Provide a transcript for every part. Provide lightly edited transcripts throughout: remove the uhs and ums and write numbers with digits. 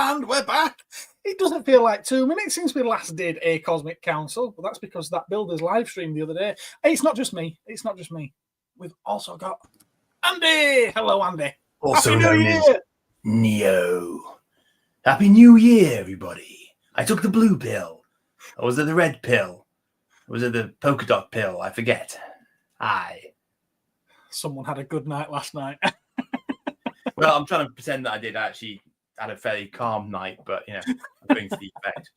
And we're back. It doesn't feel like 2 minutes since we last did a Cosmic Council, but that's because that builder's live stream the other day. It's not just me. We've also got Andy. Hello, Andy. Also known as Neo. Happy New Year, everybody. I took the blue pill. Or was it the red pill? Or was it the polka dot pill? I forget. Aye. Someone had a good night last night. Well, I'm trying to pretend that I did actually had a fairly calm night, but, you know, I'm going for the effect.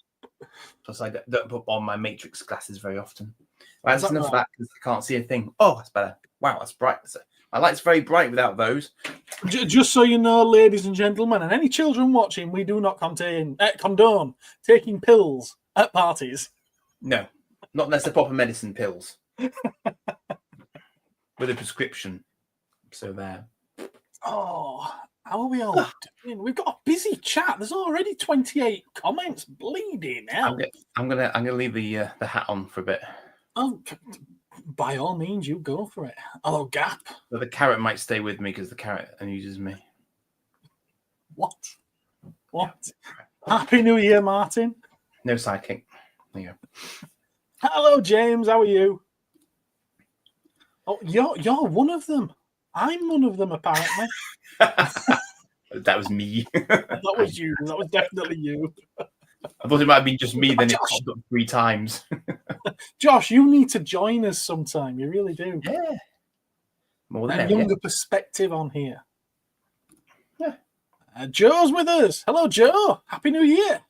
Plus, I don't put on my Matrix glasses very often. Well, that's enough of that because I can't see a thing. Oh, that's better. Wow, that's bright. My light's very bright without those. Just so you know, ladies and gentlemen, and any children watching, we do not condone taking pills at parties. No, not unless they're proper medicine pills. With a prescription. So there. Oh, how are we all doing? We've got a busy chat. There's already 28 comments. Bleeding hell. I'm gonna leave the hat on for a bit. Oh, by all means, you go for it. Hello, Gap. But the carrot might stay with me because the carrot amuses me. What? Happy New Year, Martin. No sidekick. There you go. Hello, James. How are you? Oh, you're one of them. I'm one of them, apparently. That was me. That was you. That was definitely you. I thought it might have been just me, then it popped up 3 times. Josh, you need to join us sometime. You really do. Yeah. More than a ever, younger perspective on here. Yeah. Joe's with us. Hello, Joe. Happy New Year.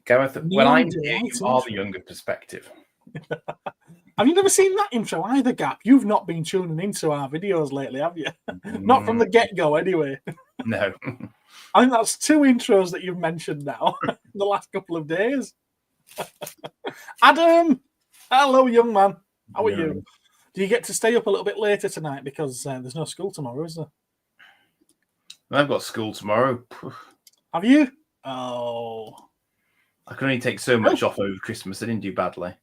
Gareth, when I'm here, you are the younger perspective. Have you never seen that intro either, Gap? You've not been tuning into our videos lately, have you? Not from the get-go, anyway. No. I think that's 2 intros that you've mentioned now in the last couple of days. Adam! Hello, young man. How are you? Do you get to stay up a little bit later tonight because there's no school tomorrow, is there? I've got school tomorrow. Have you? Oh. I can only take so much off over Christmas. I didn't do badly.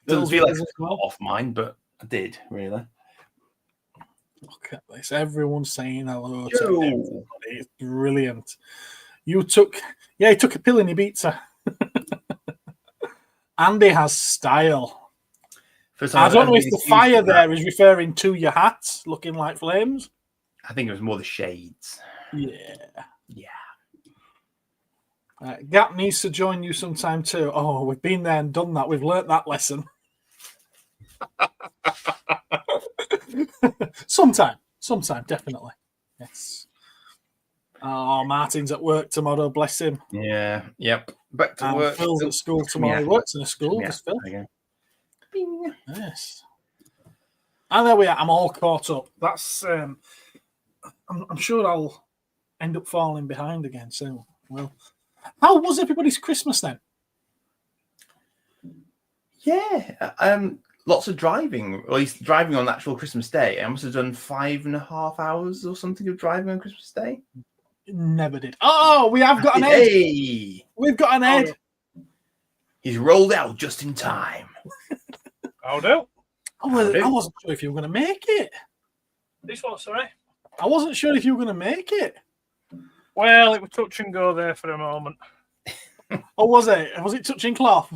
Doesn't feel like I got off mine, but I did, really. Look at this. Everyone's saying hello to everybody. It's brilliant. He took a pill and he beats her. Andy has style. I don't know if the fire there is referring to your hat looking like flames. I think it was more the shades. Yeah. Yeah. Gap needs to join you sometime too. Oh, we've been there and done that. We've learnt that lesson. Sometime, definitely. Yes. Oh, Martin's at work tomorrow. Bless him. Yeah. Yep. Back to work. Phil's at school tomorrow. He works in a school. Yeah. Phil. Bing. Yes. And there we are. I'm all caught up. That's. I'm sure I'll end up falling behind again soon. Well, how was everybody's Christmas then? Yeah. Lots of driving, or at least driving on actual Christmas Day. I must have done 5.5 hours or something of driving on Christmas Day. Never did. Oh, we have got an Ed. Hey. We've got an Ed. He's rolled out just in time. Oh no. I wasn't sure if you were going to make it. This one, sorry. I wasn't sure if you were going to make it. Well, it was touch and go there for a moment. Or was it? Was it touching cloth?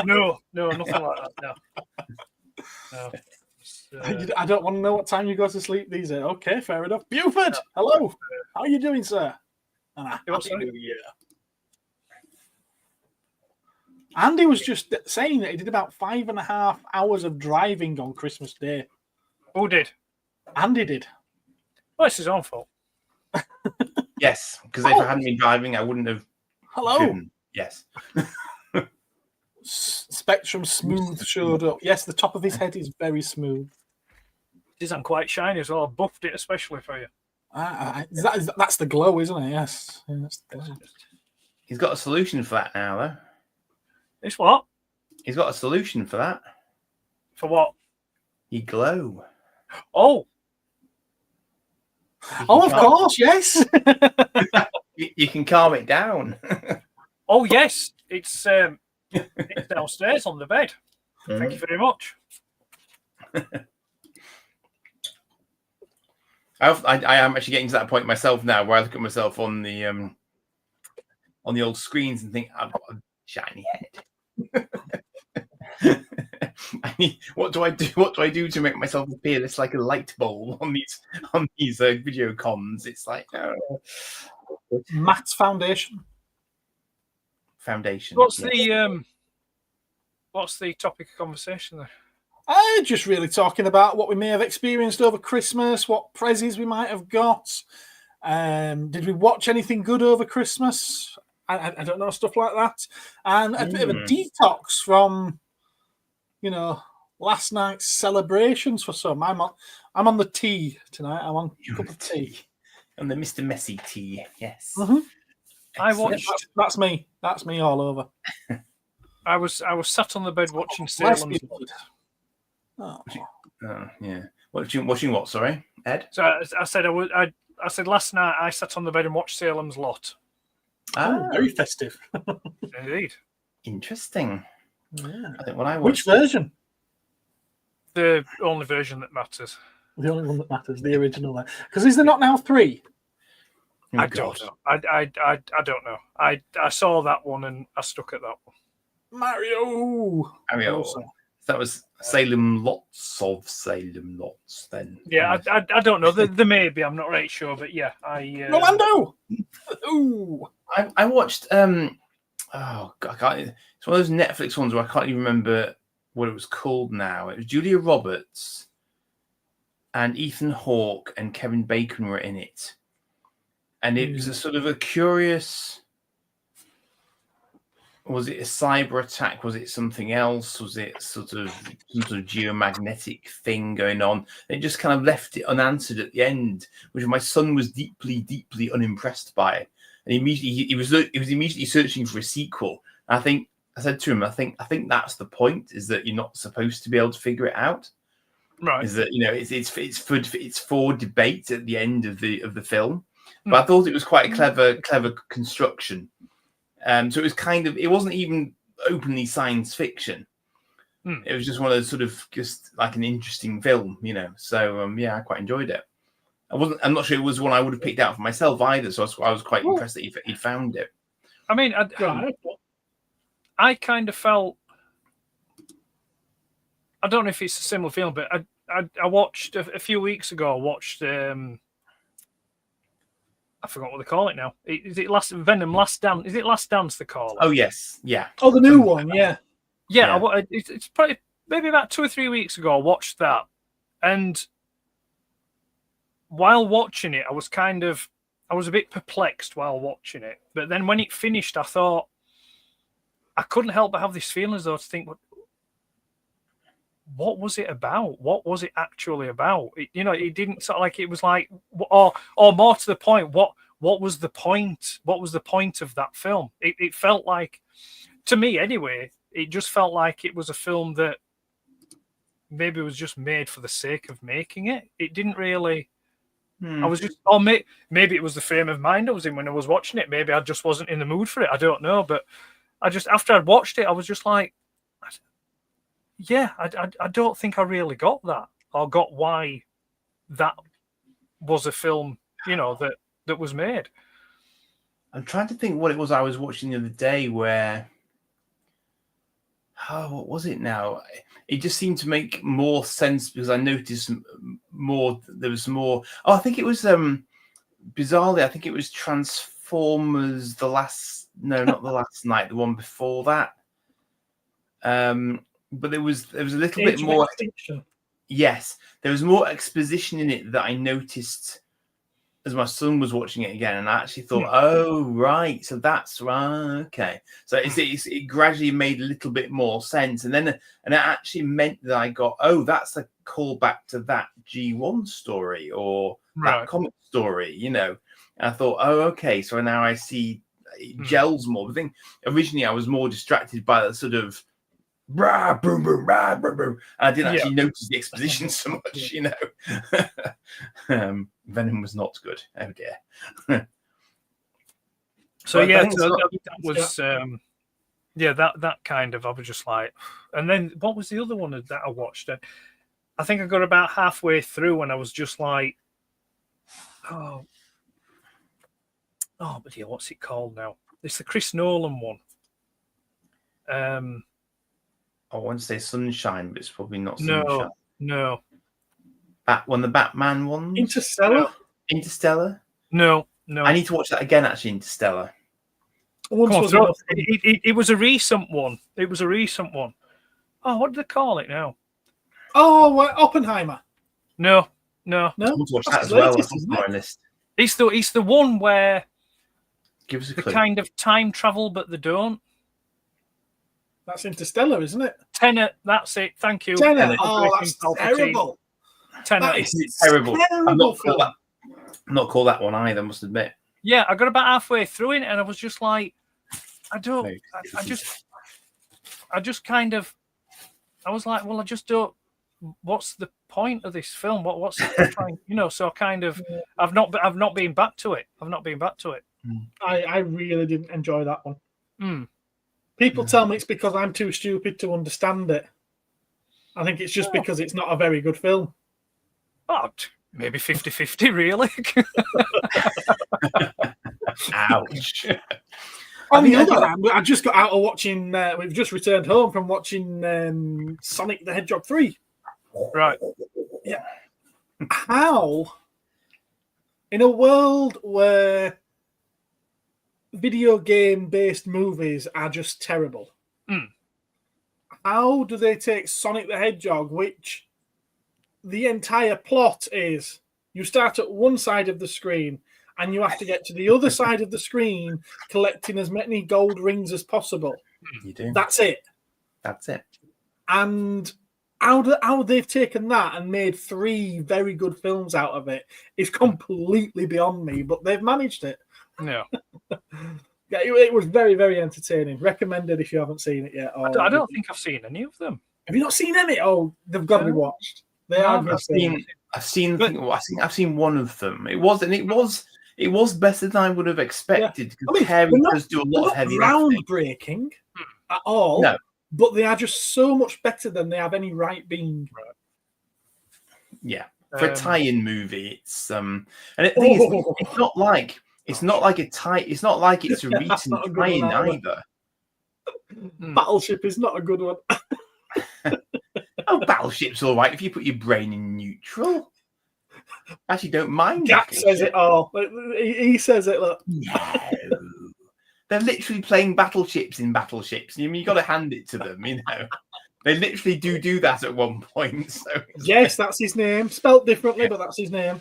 No, nothing like that. No. I don't want to know what time you go to sleep these days. Okay, fair enough. Buford, hello. How are you doing, sir? And Happy New Year. Andy was just saying that he did about 5.5 hours of driving on Christmas Day. Who did? Andy did. Well, it's his own fault. Yes, because if I hadn't been driving, I wouldn't have. Hello. Driven. Yes. Spectrum Smooth showed up. Yes, the top of his head is very smooth. It isn't quite shiny as well. I buffed it especially for you. That's the glow, isn't it? Yes. He's got a solution for that now, though. It's what? He's got a solution for that. For what? You glow. Oh. Oh, of course, yes. You can calm it down. Oh, yes. It's downstairs on the bed. Thank you very much. I am actually getting to that point myself now, where I look at myself on the old screens and think I've got a shiny head. I mean, what do I do? What do I do to make myself appear less like a light bulb on these video comms? It's like Matte foundation. Foundation. What's yes. what's the topic of conversation there? Just really talking about what we may have experienced over Christmas, what prezzies we might have got. Did we watch anything good over Christmas? I don't know, stuff like that. And a bit of a detox from, last night's celebrations for some. I'm on the tea tonight. I'm on a cup of tea. On the Mr. Messy tea, yes. Mm-hmm. I watched. That's me. That's me all over. I was sat on the bed watching Salem's. Oh. Yeah. Watching what? Sorry, Ed. So I said I said last night I sat on the bed and watched Salem's Lot. Very festive. Indeed. Interesting. Yeah. I think when I watched Which version? The only version that matters. The only one that matters, the original. Because is there not now 3? I don't know. I don't know. I saw that one and I stuck at that one. Mario. That was Salem Lots of Salem Lots then. Yeah, I don't know. There may be. I'm not really sure, but yeah, Rolando. Ooh. I watched. Oh God, I can't. It's one of those Netflix ones where I can't even remember what it was called now. It was Julia Roberts and Ethan Hawke and Kevin Bacon were in it, and it was a sort of a curious. Was it a cyber attack? Was it something else? Was it sort of some sort of geomagnetic thing going on? It just kind of left it unanswered at the end, which my son was deeply, deeply unimpressed by. And immediately he was immediately searching for a sequel. And I said to him, I think that's the point, is that you're not supposed to be able to figure it out. Right. Is that it's for debate at the end of the film. But I thought it was quite a clever construction. So it was it wasn't even openly science fiction. It was just one of those sort of just like an interesting film, So I quite enjoyed it. I'm not sure it was one I would have picked out for myself either. So I was quite impressed that he found it. I mean, I kind of felt. I don't know if it's a similar feeling, but I watched a few weeks ago. I watched. I forgot what they call it now. Is it Venom Last Dance? Is it Last Dance they call it? Oh yes, yeah. Oh, the new one, yeah. Yeah. It's probably maybe about 2 or 3 weeks ago. I watched that, and while watching it, I was a bit perplexed while watching it. But then when it finished, I thought I couldn't help but have this feeling as though to think, what was it about? What was it actually about? It didn't sort of like, it was like, or more to the point, what was the point? What was the point of that film? It felt like, to me anyway, it just felt like it was a film that maybe was just made for the sake of making it. It didn't really. I was just, maybe it was the frame of mind I was in when I was watching it. Maybe I just wasn't in the mood for it. I don't know, but after I'd watched it, I was just like, yeah, I don't think I really got that, or got why that was a film, that was made. I'm trying to think what it was I was watching the other day where. Oh, what was it now? It just seemed to make more sense because I noticed more. There was more. Oh, I think it was bizarrely. I think it was Transformers. Not the last night. The one before that. But there was a little bit more. Yes, there was more exposition in it that I noticed as my son was watching it again, and I actually thought, oh right, so that's right, okay. So it gradually made a little bit more sense, and it actually meant that I got, oh, that's a callback to that G1 story or that comic story, And I thought, oh, okay, so now I see it gels more. The thing originally, I was more distracted by the sort of rah, boom, boom, rah, boom, boom. And I didn't actually notice the exposition so much, Venom was not good. Oh dear. So that was that kind of, I was just like, and then what was the other one that I watched? I think I got about halfway through and I was just like, Oh, but yeah, what's it called now? It's the Chris Nolan one. I want to say Sunshine, but it's probably not No, Sunshine. no, One of the Batman ones. Interstellar. Interstellar. no. I need to watch that again. Actually, Interstellar. Once was Come on, enough. it was a recent one. It was a recent one. Oh, what do they call it now? Oh, Oppenheimer. No. I want to watch that That's as the well. latest, That's isn't on it? my list. It's the one where Give us a the clue. kind of time travel, but they don't. That's Interstellar, isn't it? Tenet, that's it. Thank you. Tenet. Palpatine, Oh, that's Palpatine. terrible. Tenet. That is It's terrible. I'm not film. call that one either. I must admit. Yeah, I got about halfway through it, and I was just like, I just kind of, I was like, well, I just don't. What's the point of this film? What's it trying? So kind of, I've not been back to it. I really didn't enjoy that one. Mm. People tell me it's because I'm too stupid to understand it. I think it's just because it's not a very good film. Oh, maybe 50-50, really. Ouch. On the other hand, I just got out of watching. We've just returned home from watching Sonic the Hedgehog 3. Right. Yeah. How, in a world where video game based movies are just terrible, how do they take Sonic the Hedgehog, which the entire plot is you start at one side of the screen and you have to get to the other side of the screen collecting as many gold rings as possible? You do. That's it. And how they've taken that and made 3 very good films out of it is completely beyond me, but they've managed it. Yeah. Yeah, it was very, very entertaining. Recommended if you haven't seen it yet. I don't think I've seen any of them. Have you not seen any? Oh, they've got to be watched. They are good. I've seen one of them. It was better than I would have expected because Harry does do a lot of heavy lifting. Groundbreaking at all. No. But they are just so much better than they have any right being. Right. Yeah, for a tie-in movie, it's and the thing is, it's not like it's a recent tie-in either. Battleship is not a good one. Battleship's all right if you put your brain in neutral. Actually, don't mind. Jack says it all. He says it. Look. No. They're literally playing battleships in battleships. You got to hand it to them, They literally do that at one point. So yes, that's his name. Spelt differently, but that's his name.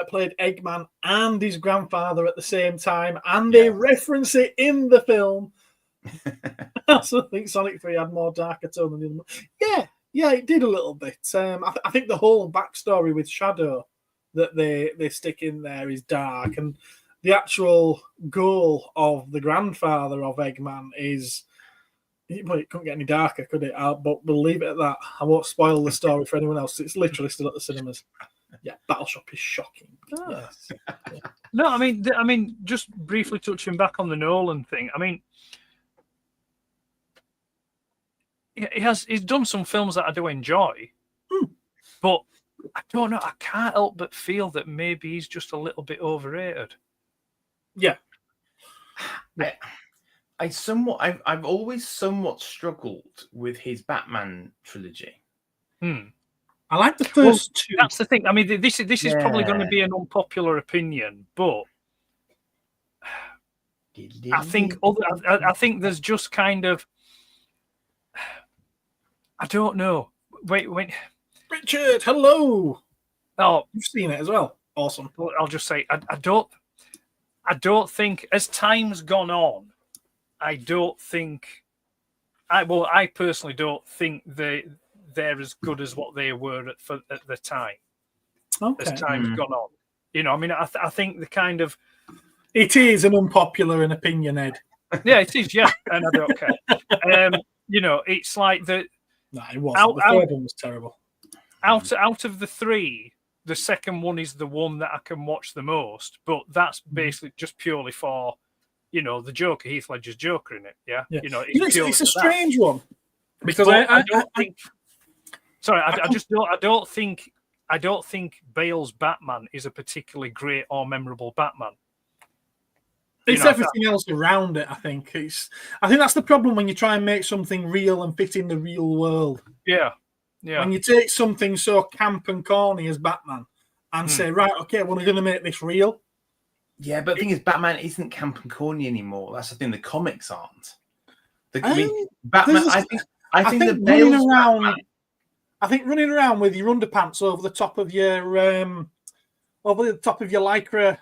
Played Eggman and his grandfather at the same time, and they reference it in the film. I also think Sonic 3 had more darker tone than the other one. Yeah, it did a little bit. I think the whole backstory with Shadow that they stick in there is dark, and the actual goal of the grandfather of Eggman is... Well, it couldn't get any darker, could it? But we'll leave it at that. I won't spoil the story for anyone else. It's literally still at the cinemas. Yeah, Battleship is shocking. Oh. Yes. No, I mean, just briefly touching back on the Nolan thing. I mean, he's done some films that I do enjoy, but I don't know. I can't help but feel that maybe he's just a little bit overrated. Yeah. I've always somewhat struggled with his Batman trilogy. I like the first 2. That's the thing. I mean, this is probably going to be an unpopular opinion, but I think there's just kind of, I don't know. Wait. Richard, hello. Oh, you've seen it as well. Awesome. I'll just say I don't think as time's gone on, I personally don't think they're as good as what they were at the time. Okay. As time's gone on, I mean, I think the kind of it is an unpopular opinion, Ed. Yeah, it is. Yeah, and I don't care. It's like the. No, it wasn't. The third one was terrible. Out of the 3, the second one is the one that I can watch the most, but that's basically just purely for, the Joker, Heath Ledger's Joker in it. Yeah. It's a strange one because I don't I don't think Bale's Batman is a particularly great or memorable Batman. It's everything else around it. I think that's the problem when you try and make something real and fit in the real world. Yeah. When you take something so camp and corny as Batman and say, right, okay, we're going to make this real. Yeah, but the thing is, Batman isn't camp and corny anymore. That's the thing. The comics aren't. Batman. I think the running around. Batman, I think running around with your underpants over the top of your lycra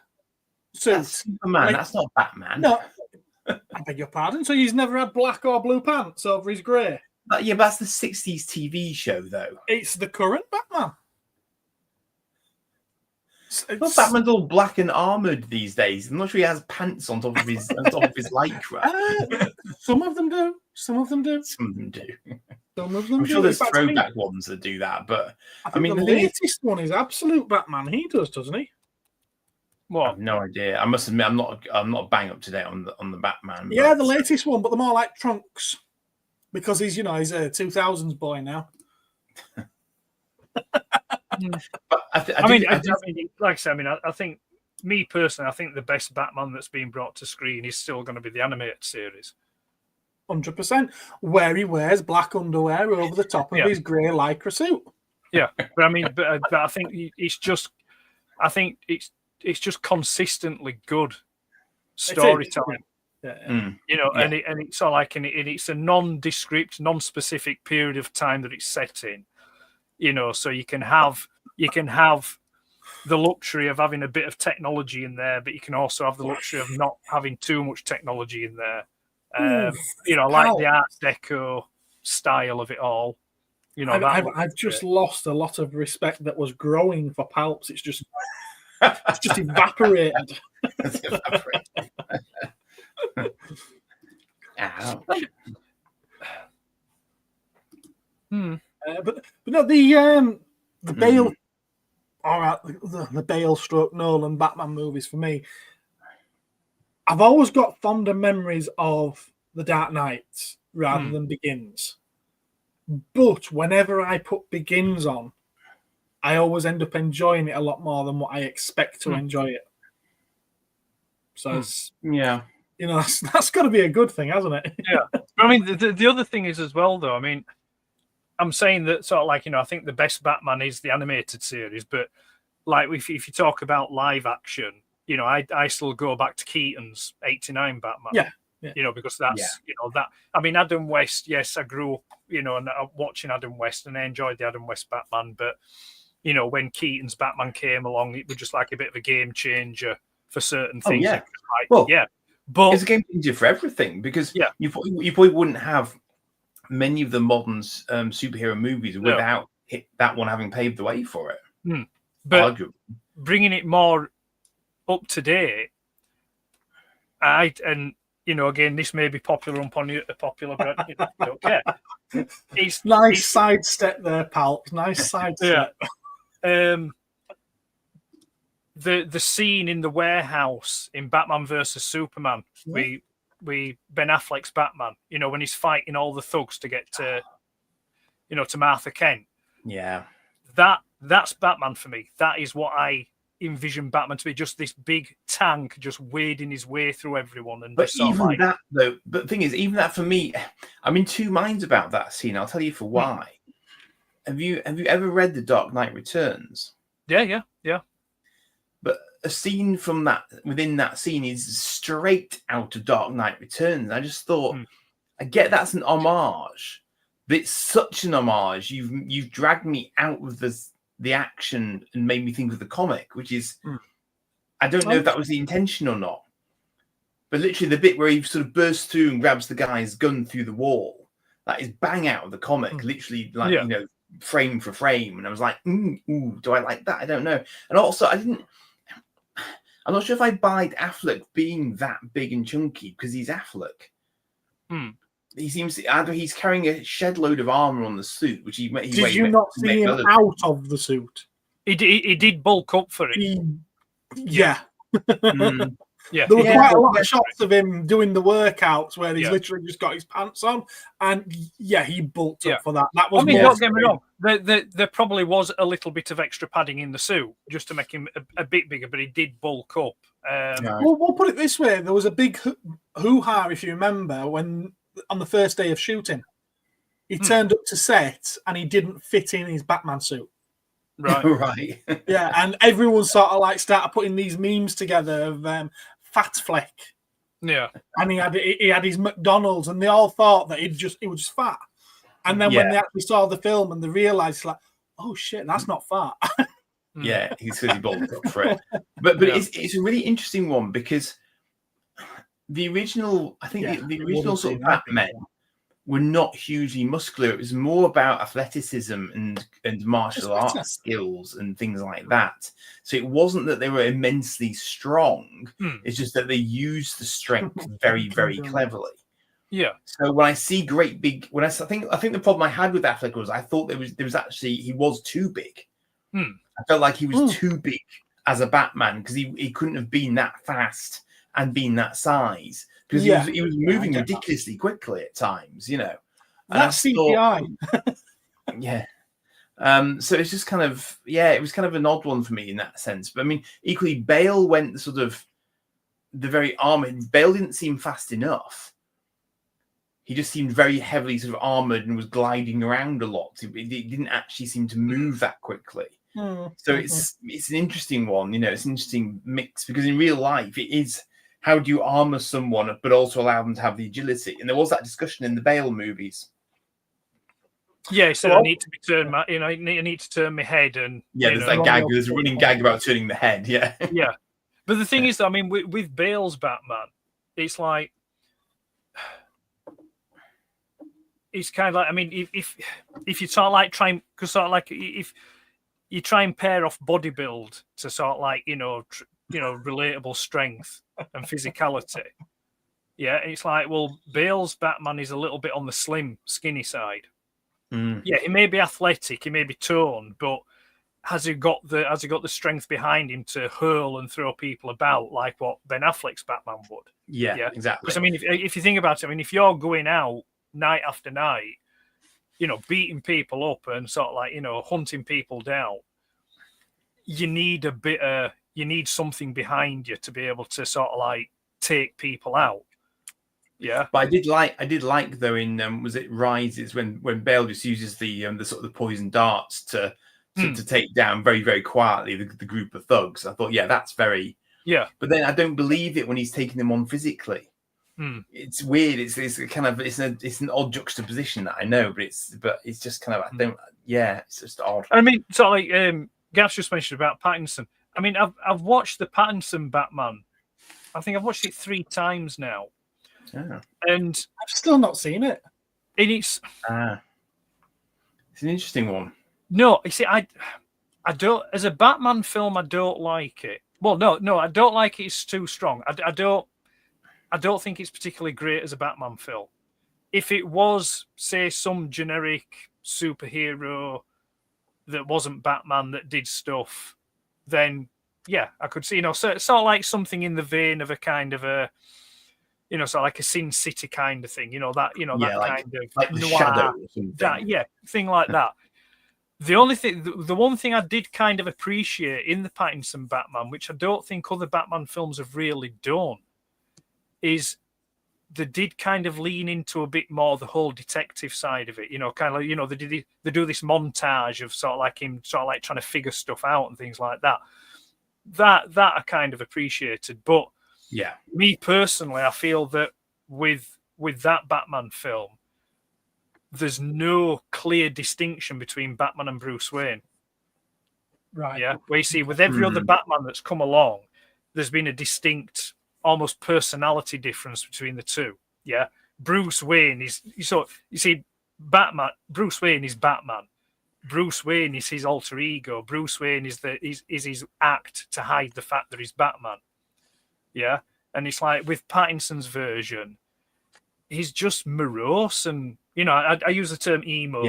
suit. That's Superman. That's not Batman. No, I beg your pardon. So he's never had black or blue pants over his grey. But that's the '60s TV show, though. It's the current Batman. Well, Batman's all black and armored these days. I'm not sure he has pants on top of his lycra. Some of them do. Some of them do. I'm sure there's throwback ones that do that, but I mean, the latest one is absolute Batman. He doesn't he? What? I have no idea. I must admit, I'm not bang up to date on the Batman. Yeah, the latest one, but they're more like trunks because he's a 2000s boy now. But I mean, like I said, I think me personally, I think the best Batman that's been brought to screen is still going to be the animated series. 100%, where he wears black underwear over the top of his grey lycra suit. Yeah, but I mean, but I think it's just consistently good storytelling. Yeah. And it's all like, and it's a nondescript, non-specific period of time that it's set in. So you can have the luxury of having a bit of technology in there, but you can also have the luxury of not having too much technology in there. Like the Art Deco style of it all. I've just lost a lot of respect that was growing for Palps. It's just evaporated. It's evaporated. Ow. But no, the Bale, all right, the Bale stroke Nolan Batman movies for me. I've always got fonder memories of The Dark Knight rather than Begins. But whenever I put Begins on, I always end up enjoying it a lot more than what I expect to enjoy it. So it's, that's got to be a good thing, hasn't it? Yeah. I mean, the other thing is as well, though. I mean, I'm saying that sort of like, I think the best Batman is the animated series, but like if you talk about live action, I still go back to Keaton's '89 Batman. Yeah. Because that's that. I mean, Adam West. Yes, I grew up, and watching Adam West, and I enjoyed the Adam West Batman. But when Keaton's Batman came along, it was just like a bit of a game changer for certain things. But it's a game changer for everything because you probably wouldn't have many of the modern superhero movies without that one having paved the way for it. But bringing it more up to date, again, this may be popular, unpopular, but I don't care. It's nice sidestep there, pal. Nice sidestep. Yeah. The scene in the warehouse in Batman versus Superman, we Ben Affleck's Batman, when he's fighting all the thugs to get to Martha Kent. Yeah. That's Batman for me. That is what I envision Batman to be, just this big tank just wading his way through everyone. And but even that, though, but the thing is, even that for me, I'm in two minds about that scene. I'll tell you for why. Have you ever read The Dark Knight Returns? Yeah. But a scene from within that scene is straight out of Dark Knight Returns. I just thought, I get that's an homage, but it's such an homage. You've dragged me out of the action and made me think of the comic, which is, I don't know if that was the intention or not. But literally the bit where he sort of bursts through and grabs the guy's gun through the wall, that is bang out of the comic, literally frame for frame. And I was like, ooh, do I like that? I don't know. And also I'm not sure if I buy Affleck being that big and chunky because he's Affleck. He seems to, either he's carrying a shed load of armor on the suit, which did you not see him out of the suit? He did bulk up for it. Yeah. Yeah, There were Yeah. quite a lot of shots of him doing the workouts where he's Yeah. literally just got his pants on, and yeah, he bulked Yeah. up for that. That was I mean, more don't get me scary. wrong. There probably was a little bit of extra padding in the suit just to make him a bit bigger, but he did bulk up. Right. Well, we'll put it this way: there was a big hoo-ha, if you remember, when on the first day of shooting, he turned up to set and he didn't fit in his Batman suit. Right. Right. Yeah, and everyone sort of like started putting these memes together of Fat Fleck, Yeah. and he had his McDonald's, and they all thought that he was just fat. And then when they actually saw the film and they realised, like, oh shit, that's not fat. Yeah, he's because he bulked up for it. But Yeah. it's a really interesting one because the original, I think Yeah, the I original wouldn't sort say of that. Batman were not hugely muscular. It was more about athleticism and martial It's better. arts skills and things like that. So it wasn't that they were immensely strong. It's just that they used the strength very, very cleverly. Yeah. So when I see great big, I think the problem I had with Affleck was I thought there was actually he was too big. I felt like he was too big as a Batman because he couldn't have been that fast and been that size because he was moving ridiculously quickly at times, you know. And That's CGI. Yeah. So it's just kind of it was kind of an odd one for me in that sense. But I mean, equally, Bale went sort of the very armored. Bale didn't seem fast enough. He just seemed very heavily sort of armored and was gliding around a lot. He didn't actually seem to move that quickly. So it's an interesting one, you know. It's an interesting mix because in real life it is how do you armor someone but also allow them to have the agility? And there was that discussion in the Bale movies. Yeah, so I need to be turned. I need to turn my head and there's that gag. There's a running gag about turning the head. Yeah, yeah. But the thing is, I mean, with Bale's Batman, it's like it's kind of like, I mean, if you sort of like try and because sort of like if you try and pair off bodybuild to sort of like relatable strength and physicality, it's like, well, Bale's Batman is a little bit on the slim, skinny side. Yeah, he may be athletic, he may be toned, but has he got the strength behind him to hurl and throw people about like what Ben Affleck's Batman would? Yeah, exactly. Because I mean, if you think about it, I mean, if you're going out night after night, beating people up and sort of like, hunting people down, you need something behind you to be able to sort of like take people out. Yeah. But I did like though in was it Rises when Bale just uses the sort of the poison darts to take down very, very quietly the group of thugs. I thought, that's very But then I don't believe it when he's taking them on physically. It's weird. It's kind of it's an odd juxtaposition that I know, but it's just kind of it's just odd. I mean, sort of like Gav just mentioned about Pattinson. I mean, I've watched the Pattinson Batman. I think I've watched it 3 times now, and I've still not seen it. And it's an interesting one. No, you see, I don't as a Batman film. I don't like it. Well, no, I don't like it. It's too strong. I don't think it's particularly great as a Batman film. If it was, say, some generic superhero that wasn't Batman that did stuff, then I could see, sort of like something in the vein of a kind of a, sort of like a Sin City kind of thing, that kind of like the noir, Shadow or something. Thing like that. The only thing, the one thing I did kind of appreciate in the Pattinson Batman, which I don't think other Batman films have really done, is they did kind of lean into a bit more the whole detective side of it, kind of like, they do this montage of sort of like him sort of like trying to figure stuff out and things like that. That I kind of appreciated. But me personally, I feel that with that Batman film, there's no clear distinction between Batman and Bruce Wayne. Right. Yeah. Where you see with every other Batman that's come along, there's been a distinct almost personality difference between the two. Yeah. Bruce Wayne is Bruce Wayne is Batman. Bruce Wayne is his alter ego. Bruce Wayne is his act to hide the fact that he's Batman. Yeah. And it's like with Pattinson's version, he's just morose and I use the term emo,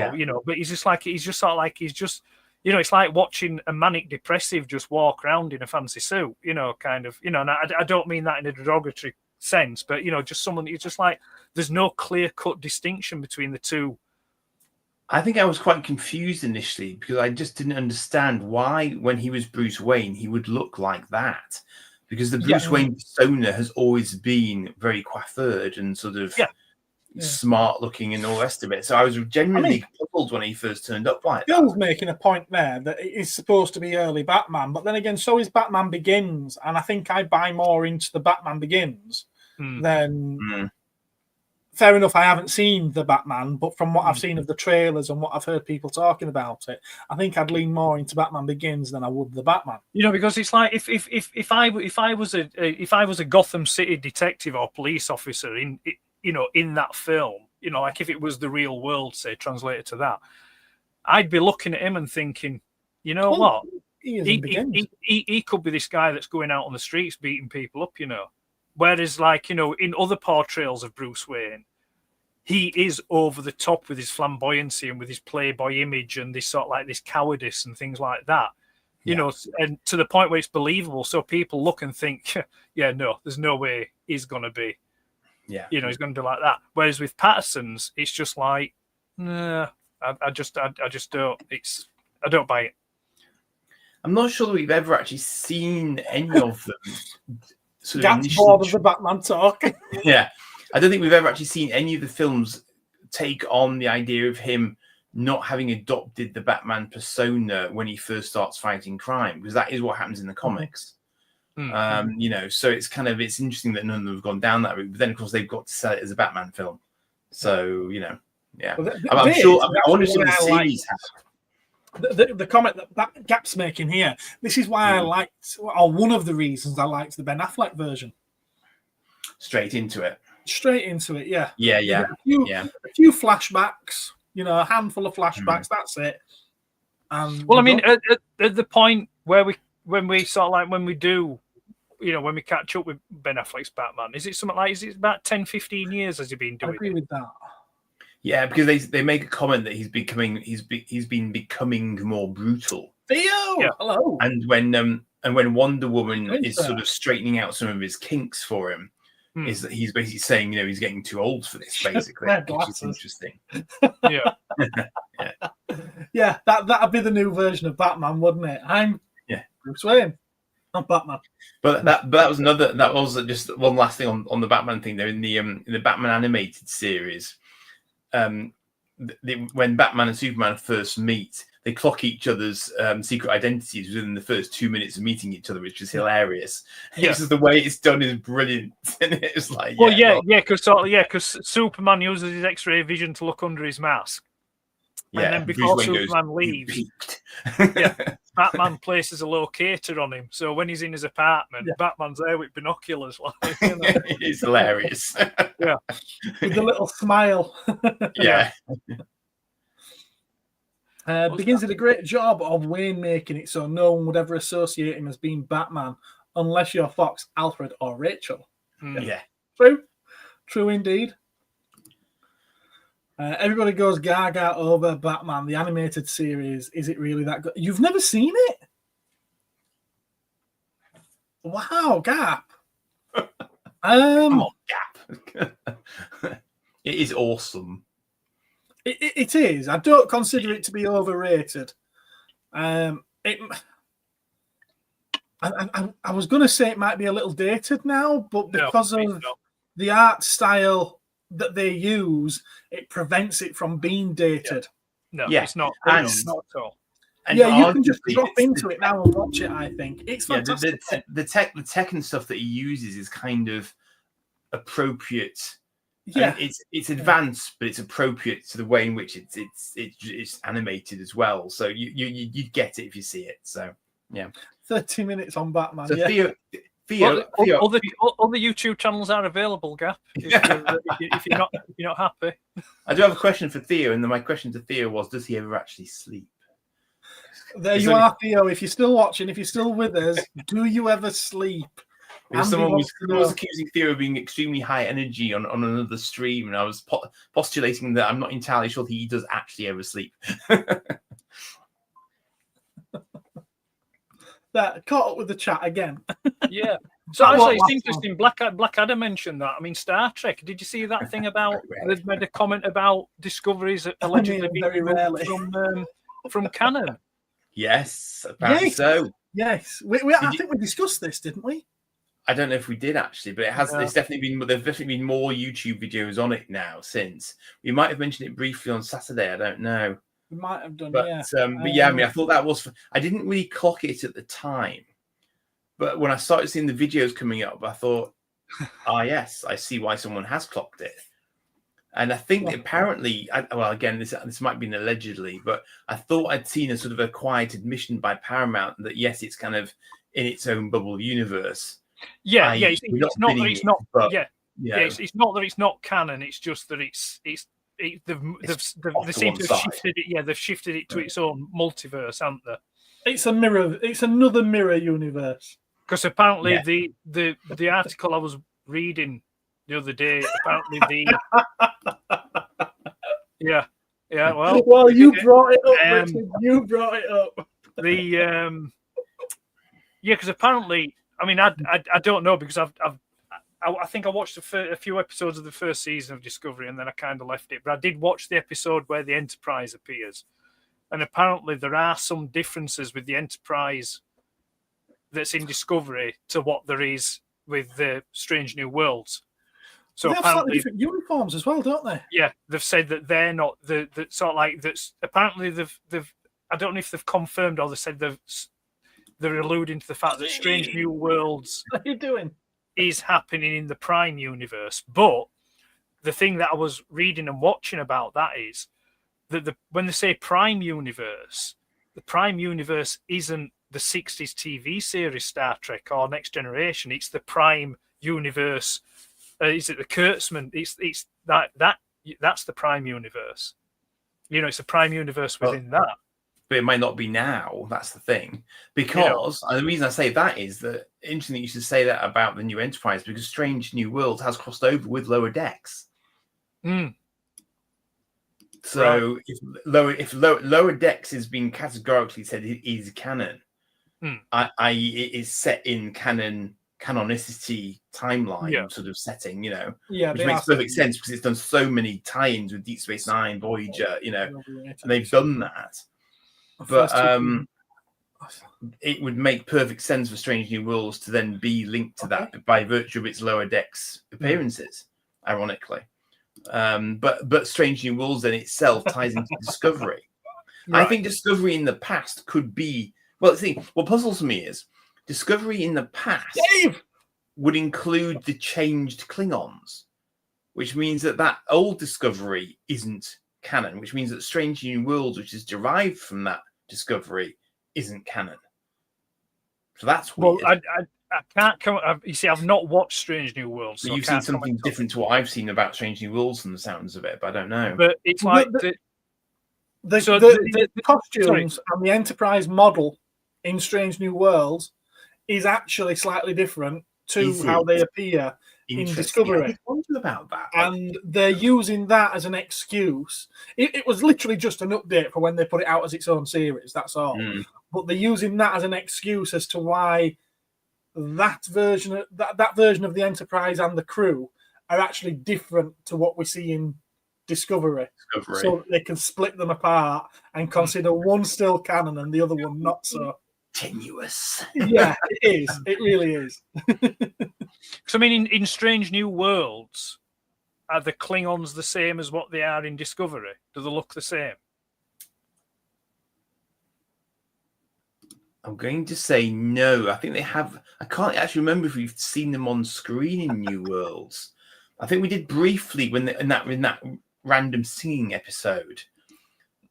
but he's just sort of like he's just You know, it's like watching a manic depressive just walk around in a fancy suit, you know, kind of, you know, and I don't mean that in a derogatory sense, but, you know, just someone that you're just like, there's no clear-cut distinction between the two. I think I was quite confused initially because I just didn't understand why, when he was Bruce Wayne, he would look like that. Because the Bruce Wayne persona has always been very coiffured and sort of smart looking and all the rest of it. So I was genuinely puzzled when he first turned up like that. Bill's making a point there that it is supposed to be early Batman, but then again, so is Batman Begins, and I think I buy more into the Batman Begins than. Fair enough, I haven't seen the Batman, but from what I've seen of the trailers and what I've heard people talking about it, I think I'd lean more into Batman Begins than I would the Batman. You know, because it's like if I was a Gotham City detective or police officer in that film, you know, like if it was the real world, say, translated to that, I'd be looking at him and thinking, you know what, he could be this guy that's going out on the streets beating people up, you know. Whereas, like, you know, in other portrayals of Bruce Wayne, he is over the top with his flamboyancy and with his playboy image and this sort of like this cowardice and things like that, you know, and to the point where it's believable. So people look and think, yeah, no, there's no way he's going to be, you know, he's going to be like that. Whereas with Patterson's, it's just like, nah, I just don't, I don't buy it. I'm not sure that we've ever actually seen any of them. That's bored of the Batman talk. Yeah, I don't think we've ever actually seen any of the films take on the idea of him not having adopted the Batman persona when he first starts fighting crime, because that is what happens in the comics. You know, so it's interesting that none of them have gone down that route. But then, of course, they've got to sell it as a Batman film. So, you know, I'm sure. I wonder if the series have. The comment that Gap's making here, this is why I liked, or one of the reasons I liked the Ben Affleck version. Straight into it, yeah. A few flashbacks, you know, a handful of flashbacks, that's it. Well, I mean, at the point where when we do, you know, when we catch up with Ben Affleck's Batman, is it about 10, 15 years has he been doing it? I agree with that. Yeah, because they make a comment that he's been becoming more brutal. Theo, hello. And when Wonder Woman is sort of straightening out some of his kinks for him, is that he's basically saying, you know, he's getting too old for this, basically, which is interesting. Yeah, that'd be the new version of Batman, wouldn't it? I'm Bruce Wayne. I'm Batman. But that was just one last thing on the Batman thing there in the Batman animated series. When Batman and Superman first meet, they clock each other's secret identities within the first 2 minutes of meeting each other, which is hilarious. It's just the way it's done is brilliant. And it's like, because Superman uses his X-ray vision to look under his mask. And then before Superman leaves, Batman places a locator on him. So when he's in his apartment, Batman's there with binoculars. Like, you know. It's hilarious. With a little smile. Begins did a great job of Wayne making it so no one would ever associate him as being Batman unless you're Fox, Alfred, or Rachel. True indeed. Everybody goes gaga over Batman, the animated series. Is it really that good? You've never seen it? Wow, Gap. Come on, Gap. It is awesome. It is. I don't consider it to be overrated. I was going to say it might be a little dated now, but because of the art style that they use, it prevents it from being dated. It's not. It's not at all. And you can just drop into it now and watch it. I think it's fantastic. The tech and stuff that he uses is kind of appropriate. Yeah, it's advanced, but it's appropriate to the way in which it's animated as well. So you get it if you see it. So 30 minutes on Batman. So Theo, other YouTube channels are available, Gap. If you're not happy, I do have a question for Theo, and then my question to Theo was: does he ever actually sleep? There you are, Theo. If you're still watching, if you're still with us, do you ever sleep? Someone was accusing Theo of being extremely high energy on another stream, and I was postulating that I'm not entirely sure that he does actually ever sleep. That caught up with the chat again. Yeah. So That actually, was it's interesting. Blackadder mentioned that. I mean, Star Trek. Did you see that thing about they made a comment about Discoveries allegedly being very removed rarely. from canon? Yes, apparently Yes. so. Yes, I think we discussed this, didn't we? I don't know if we did actually, but it has. It's definitely been. There's definitely been more YouTube videos on it now since. We might have mentioned it briefly on Saturday. I don't know. We might have done, But yeah. but yeah, I mean, I thought that was. I didn't really clock it at the time, but when I started seeing the videos coming up, I thought, yes, I see why someone has clocked it. And I think apparently, well, again, this might be allegedly, but I thought I'd seen a sort of a quiet admission by Paramount that yes, it's kind of in its own bubble universe. Yeah, yeah. It's not that it's not. Yeah, yeah. It's not that it's not canon. It's just that they seem to have shifted it. Yeah, they've shifted it to its own multiverse, haven't they? It's a mirror. It's another mirror universe. Because apparently the article I was reading the other day, apparently yeah. Well, you brought it up. Richard, you brought it up. Because apparently, I mean, I don't know because I think I watched a few episodes of the first season of Discovery and then I kind of left it. But I did watch the episode where the Enterprise appears, and apparently there are some differences with the Enterprise that's in Discovery to what there is with the Strange New Worlds. So they have slightly different uniforms as well, don't they? Yeah, they've said that they're not the sort of like that's. Apparently, they've. I don't know if they've confirmed or they said they're alluding to the fact that Strange New Worlds what are you doing? Is happening in the Prime universe. But the thing that I was reading and watching about that is that when they say Prime universe, the Prime universe isn't the 60s TV series Star Trek or Next Generation. It's the Prime universe. Is it the Kurtzman? It's that's the Prime universe. It's a Prime universe within that. But it might not be now. That's the thing. Because and the reason I say that is that interesting that you should say that about the new Enterprise, because Strange New Worlds has crossed over with Lower Decks. So if Lower Decks is being categorically said it is canon, i.e. it is set in canonicity timeline sort of setting, which makes perfect sense because it's done so many tie-ins with Deep Space Nine, Voyager, and they've done that. But it would make perfect sense for Strange New Worlds to then be linked to that by virtue of its Lower Decks appearances, ironically. But Strange New Worlds then itself ties into Discovery. Right. I think Discovery in the past could be... Well, see, what puzzles me is Discovery in the past would include the changed Klingons, which means that old Discovery isn't canon, which means that Strange New Worlds, which is derived from that Discovery, isn't canon. So that's weird. Well, I can't come. You see, I've not watched Strange New Worlds. So you've seen something different to what I've seen about Strange New Worlds and the sounds of it, but I don't know. But it's like the costumes and the Enterprise model in Strange New Worlds is actually slightly different to how they appear in Discovery. I wondered about that. And they're using that as an excuse. It was literally just an update for when they put it out as its own series, that's all. But they're using that as an excuse as to why that version of the Enterprise and the crew are actually different to what we see in Discovery. So that they can split them apart and consider one still canon and the other one not so. Tenuous. Yeah, it is. It really is. So, I mean, in Strange New Worlds, are the Klingons the same as what they are in Discovery? Do they look the same? I'm going to say no. I think they have. I can't actually remember if we've seen them on screen in New Worlds. I think we did briefly when in that random singing episode.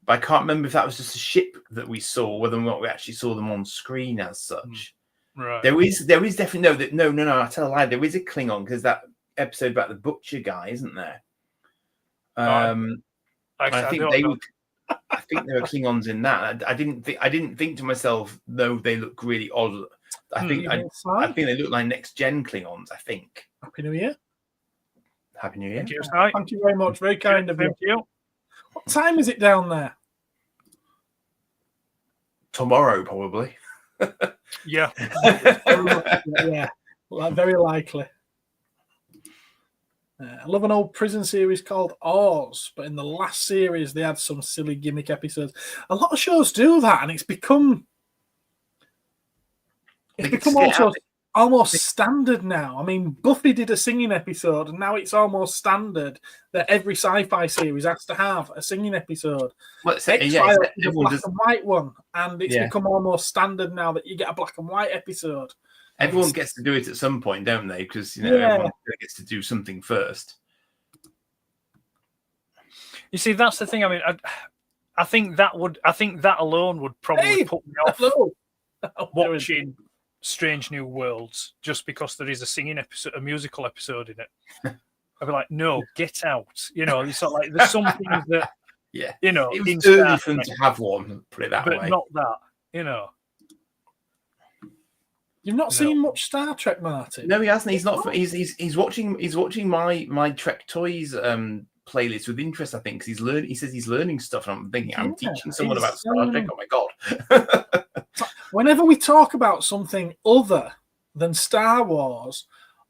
But I can't remember if that was just a ship that we saw, whether or not we actually saw them on screen as such. Right. There is definitely no. I tell a lie. There is a Klingon because that episode about the butcher guy, isn't there? I think there are Klingons in that. I didn't think to myself, no, they look really odd. I think they look like next gen Klingons. I think. Happy New Year. Happy New Year. Thank you, Thank you very much. Very kind of you. Thank you. What time is it down there? Tomorrow, probably. Yeah. Yeah, very likely. I love an old prison series called Oz, but in the last series they had some silly gimmick episodes. A lot of shows do that, and it's become almost standard now. I mean, Buffy did a singing episode, and now it's almost standard that every sci-fi series has to have a singing episode. Well, X-Files is a black and white one, and it's become almost standard now that you get a black and white episode. Everyone gets to do it at some point, don't they? Because everyone gets to do something first. You see, that's the thing. I mean, I think that alone would probably put me off watching Strange New Worlds just because there is a singing episode, a musical episode in it. I'd be like, no, get out. It's sort of like there's some things that it was early for them to have one. Put it that way, but not that. You've not seen much Star Trek, Martin? No, he hasn't. He's not. He's watching my Trek Toys playlist with interest. I think because he's learning. He says he's learning stuff, and I'm thinking I'm teaching someone about Star Trek. Oh my god! Whenever we talk about something other than Star Wars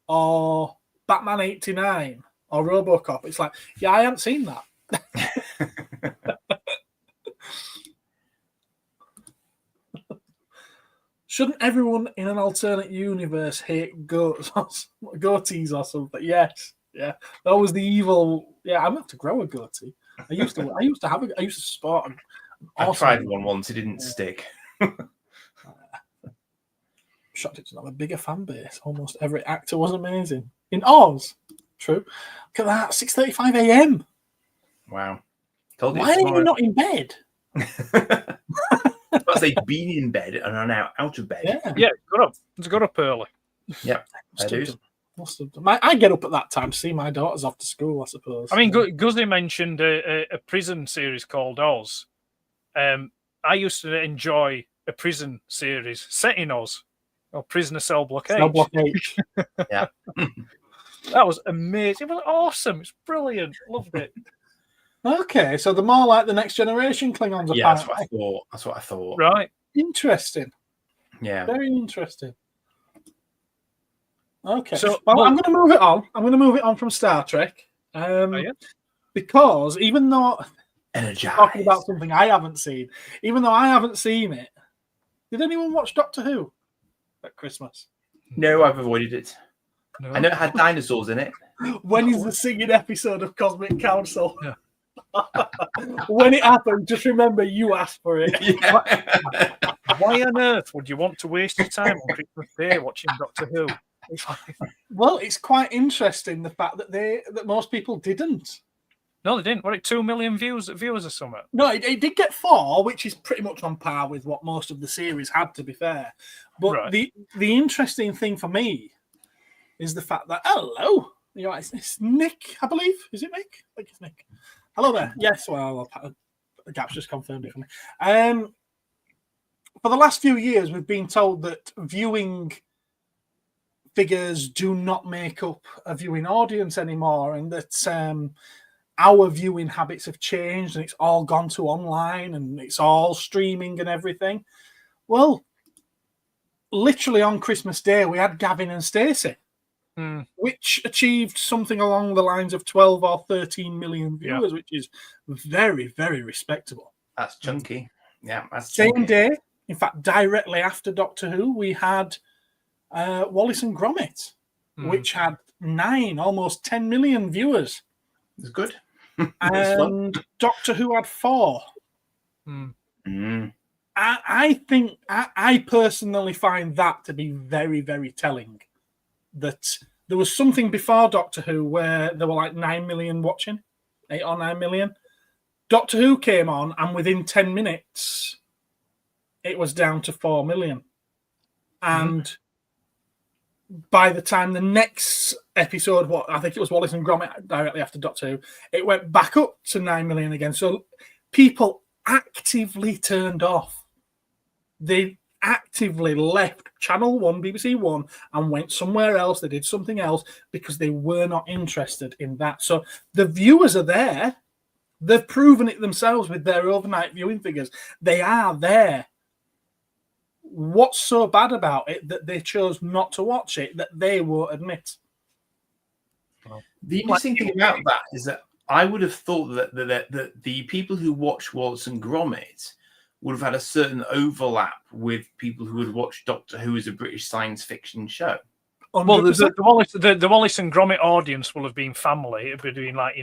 or Batman '89 or RoboCop, it's like, yeah, I haven't seen that. Shouldn't everyone in an alternate universe hate goatees or something? Yes, yeah. That was the evil. Yeah, I'm gonna have to grow a goatee. I used to sport. I tried one once. It didn't stick. Shocked it to have a bigger fan base. Almost every actor was amazing in Oz. True. Look at that. 6:35 a.m. Wow. Why are you not in bed? Because they've been in bed and are now out of bed. Yeah, got up early. Yeah, I do. I get up at that time to see my daughters off to school, I suppose. I mean, Guzzy mentioned a prison series called Oz. I used to enjoy a prison series set in Oz, or Prisoner Cell Block H. Cell Block H. Yeah. That was amazing. It was awesome. It's brilliant. Loved it. Okay, so they're more like the Next Generation Klingons. Yeah, that's what I thought. Right. Interesting. Yeah. Very interesting. Okay. So, I'm going to move it on. I'm going to move it on from Star Trek. Because even though talking about something I haven't seen, even though I haven't seen it, did anyone watch Doctor Who at Christmas? No, I've avoided it. No. I know it had dinosaurs in it. When is the singing episode of Cosmic Council? Yeah. When it happened, just remember you asked for it. Yeah. Why on earth would you want to waste your time on Christmas Day watching Doctor Who? Well, it's quite interesting the fact that most people didn't. No, they didn't. What, 2 million viewers or something? No, it did get 4, which is pretty much on par with what most of the series had, to be fair. But the interesting thing for me is the fact that it's Nick, I believe. Is it Nick? I think it's Nick. Hello there. Yes, well, the Gap's just confirmed it for me. For the last few years, we've been told that viewing figures do not make up a viewing audience anymore, and that our viewing habits have changed, and it's all gone to online, and it's all streaming and everything. Well, literally on Christmas Day, we had Gavin and Stacey. Which achieved something along the lines of 12 or 13 million viewers, which is very, very respectable. That's chunky. Yeah, that's Same chunky. day, in fact, directly after Doctor Who, we had Wallace and Gromit, which had 9, almost 10 million viewers. It's good. And Doctor Who had 4. I personally find that to be very, very telling. That there was something before Doctor Who where there were like 9 million watching, 8 or 9 million. Doctor Who came on, and within 10 minutes, it was down to 4 million. And by the time the next episode, I think it was Wallace and Gromit directly after Doctor Who, it went back up to 9 million again. So people actively turned off. They actively left Channel 1, BBC 1, and went somewhere else. They did something else because they were not interested in that. So the viewers are there. They've proven it themselves with their overnight viewing figures. They are there. what's so bad about it that they chose not to watch it that they won't admit? The interesting thing about that is that I would have thought that the people who watch Wallace and Gromit would have had a certain overlap with people who would watch Doctor Who as a British science fiction show. Well, the Wallace and Gromit audience will have been family. It'd be doing like,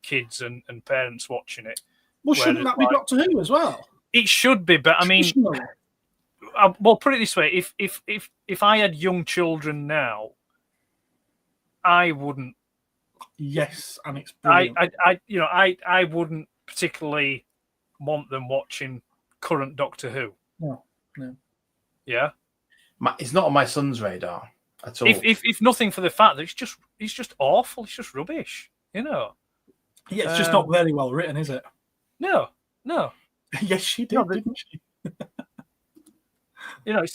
kids and parents watching it. Well, shouldn't that be Doctor Who as well? It should be, but I mean, well, put it this way: if I had young children now, I wouldn't. Yes, and it's brilliant. I wouldn't particularly want them watching current Doctor Who. No. Yeah, it's not on my son's radar at all. If nothing for the fact that it's just awful. It's just rubbish. Yeah, it's just not very well written, is it? No. Yes, she did, didn't she?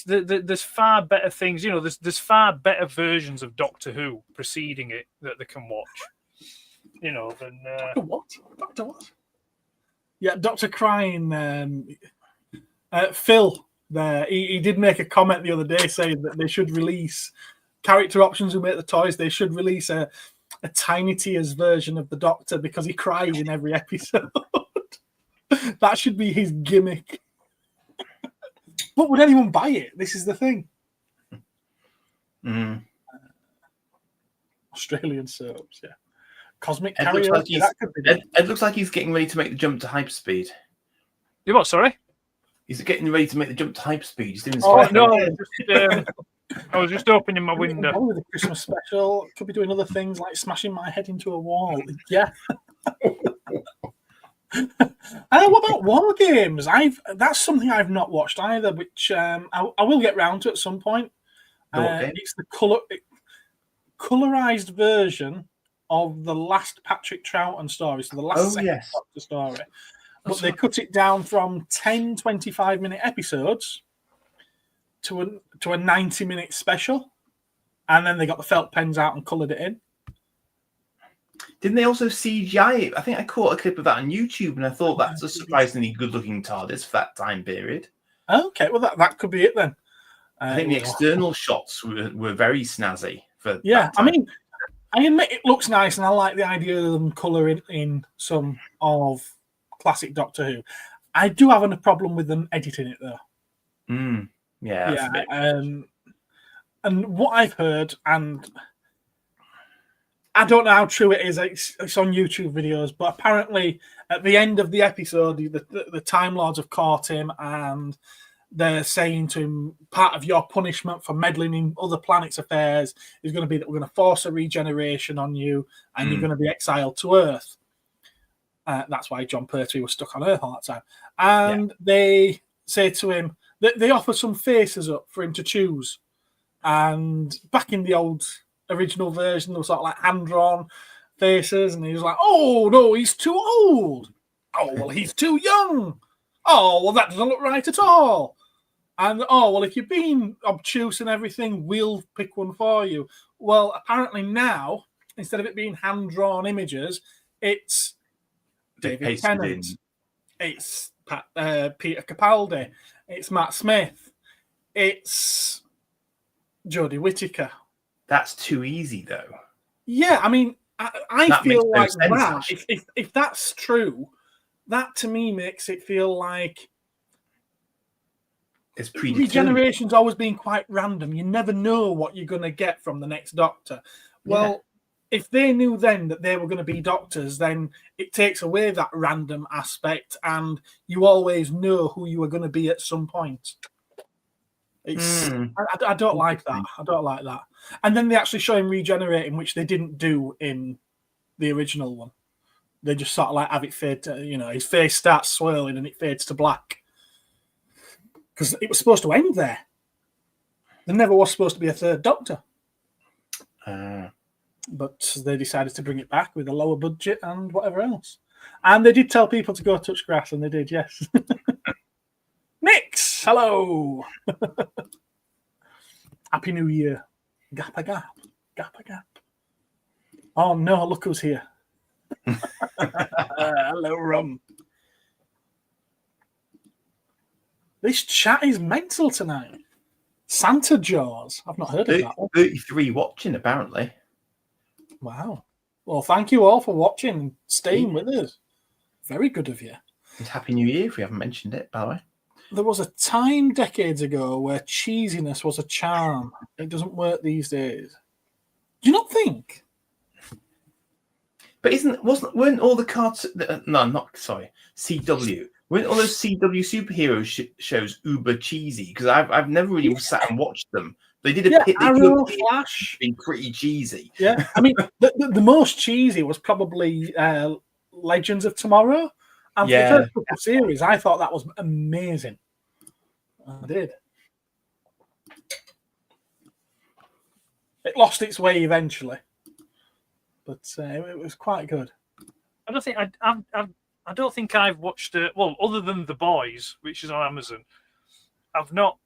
There's far better things. There's far better versions of Doctor Who preceding it that they can watch. Than Doctor what? Yeah, Dr. Crying. Phil there. He did make a comment the other day saying that they should release character options who make the toys. They should release a Tiny Tears version of the Doctor because he cries in every episode. That should be his gimmick. But would anyone buy it? This is the thing. Australian soaps, yeah. Cosmic Karaoke. It looks like he's getting ready to make the jump to hyperspeed. You what? Sorry? He's getting ready to make the jump to hyperspeed. He's doing. I was just opening my window. With a Christmas special, could be doing other things like smashing my head into a wall. Yeah. What about War Games? That's something I've not watched either, which I will get round to at some point. It's the colorized version of the last Patrick Troughton story, so the last Doctor story. But they cut it down from 10 25-minute episodes to a 90-minute special, and then they got the felt pens out and coloured it in. Didn't they also CGI it? I think I caught a clip of that on YouTube, and I thought that's a surprisingly good-looking TARDIS for that time period. Okay, well that could be it then. I think the external shots were very snazzy for. Yeah, I mean, I admit it looks nice, and I like the idea of them colouring in some of classic Doctor Who. I do have a problem with them editing it though. Yeah. And what I've heard, and I don't know how true it is. It's on YouTube videos, but apparently at the end of the episode, the Time Lords have caught him, and they're saying to him, part of your punishment for meddling in other planets' affairs is going to be that we're going to force a regeneration on you, and you're going to be exiled to Earth. That's why John Pertwee was stuck on Earth all that time. And they say to him, they offer some faces up for him to choose. And back in the old original version, there was sort of like hand-drawn faces, and he was like, oh, no, he's too old. Oh, well, he's too young. Oh, well, that doesn't look right at all. And, oh, well, if you're being obtuse and everything, we'll pick one for you. Well, apparently now, instead of it being hand-drawn images, it's David Tennant, it's Peter Capaldi, it's Matt Smith, it's Jodie Whittaker. That's too easy, though. Yeah, I mean, I feel like that. If that's true, that to me makes it feel like it's predetermined. Regeneration's always been quite random. You never know what you're going to get from the next Doctor. Well, if they knew then that they were going to be Doctors, then it takes away that random aspect, and you always know who you are going to be at some point. It's I don't like that. I don't like that. And then they actually show him regenerating, which they didn't do in the original one. They just sort of like have it fade to, his face starts swirling and it fades to black. Because it was supposed to end there. There never was supposed to be a third Doctor. But they decided to bring it back with a lower budget and whatever else. And they did tell people to go touch grass, and they did, yes. Nix, hello. Happy New Year. Gap a gap. Gap a gap. Oh no, look who's here. Hello, Rum. This chat is mental tonight. Santa Jaws. I've not heard of that one. 33 watching, apparently. Wow. Well, thank you all for watching and staying with us. Very good of you. And Happy New Year, if we haven't mentioned it, by the way. There was a time decades ago where cheesiness was a charm. It doesn't work these days. Do you not think? But weren't all the cards? CW. Weren't all those CW superhero shows uber cheesy? Because I've never really sat and watched them. They did a Arrow, Flash, being pretty cheesy. Yeah, I mean the most cheesy was probably Legends of Tomorrow, and for the first couple of series, I thought that was amazing. I did. It lost its way eventually, but it was quite good. I don't think I don't think I've watched it. Well, other than The Boys, which is on Amazon, I've not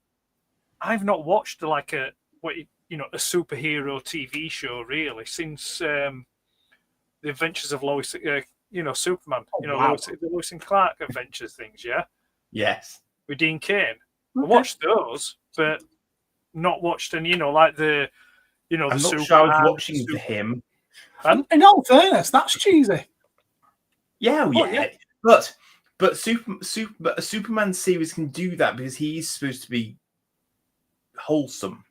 watched like a superhero TV show really since The Adventures of Lois. Superman. Wow. The Lois and Clark adventures things. Yeah. Yes. With Dean Cain. Okay. I watched those, but not watched any. Like the. I'm the not Superman, sure I was watching for him. In all fairness, that's cheesy. Yeah. Yeah. But a Superman series can do that because he's supposed to be wholesome.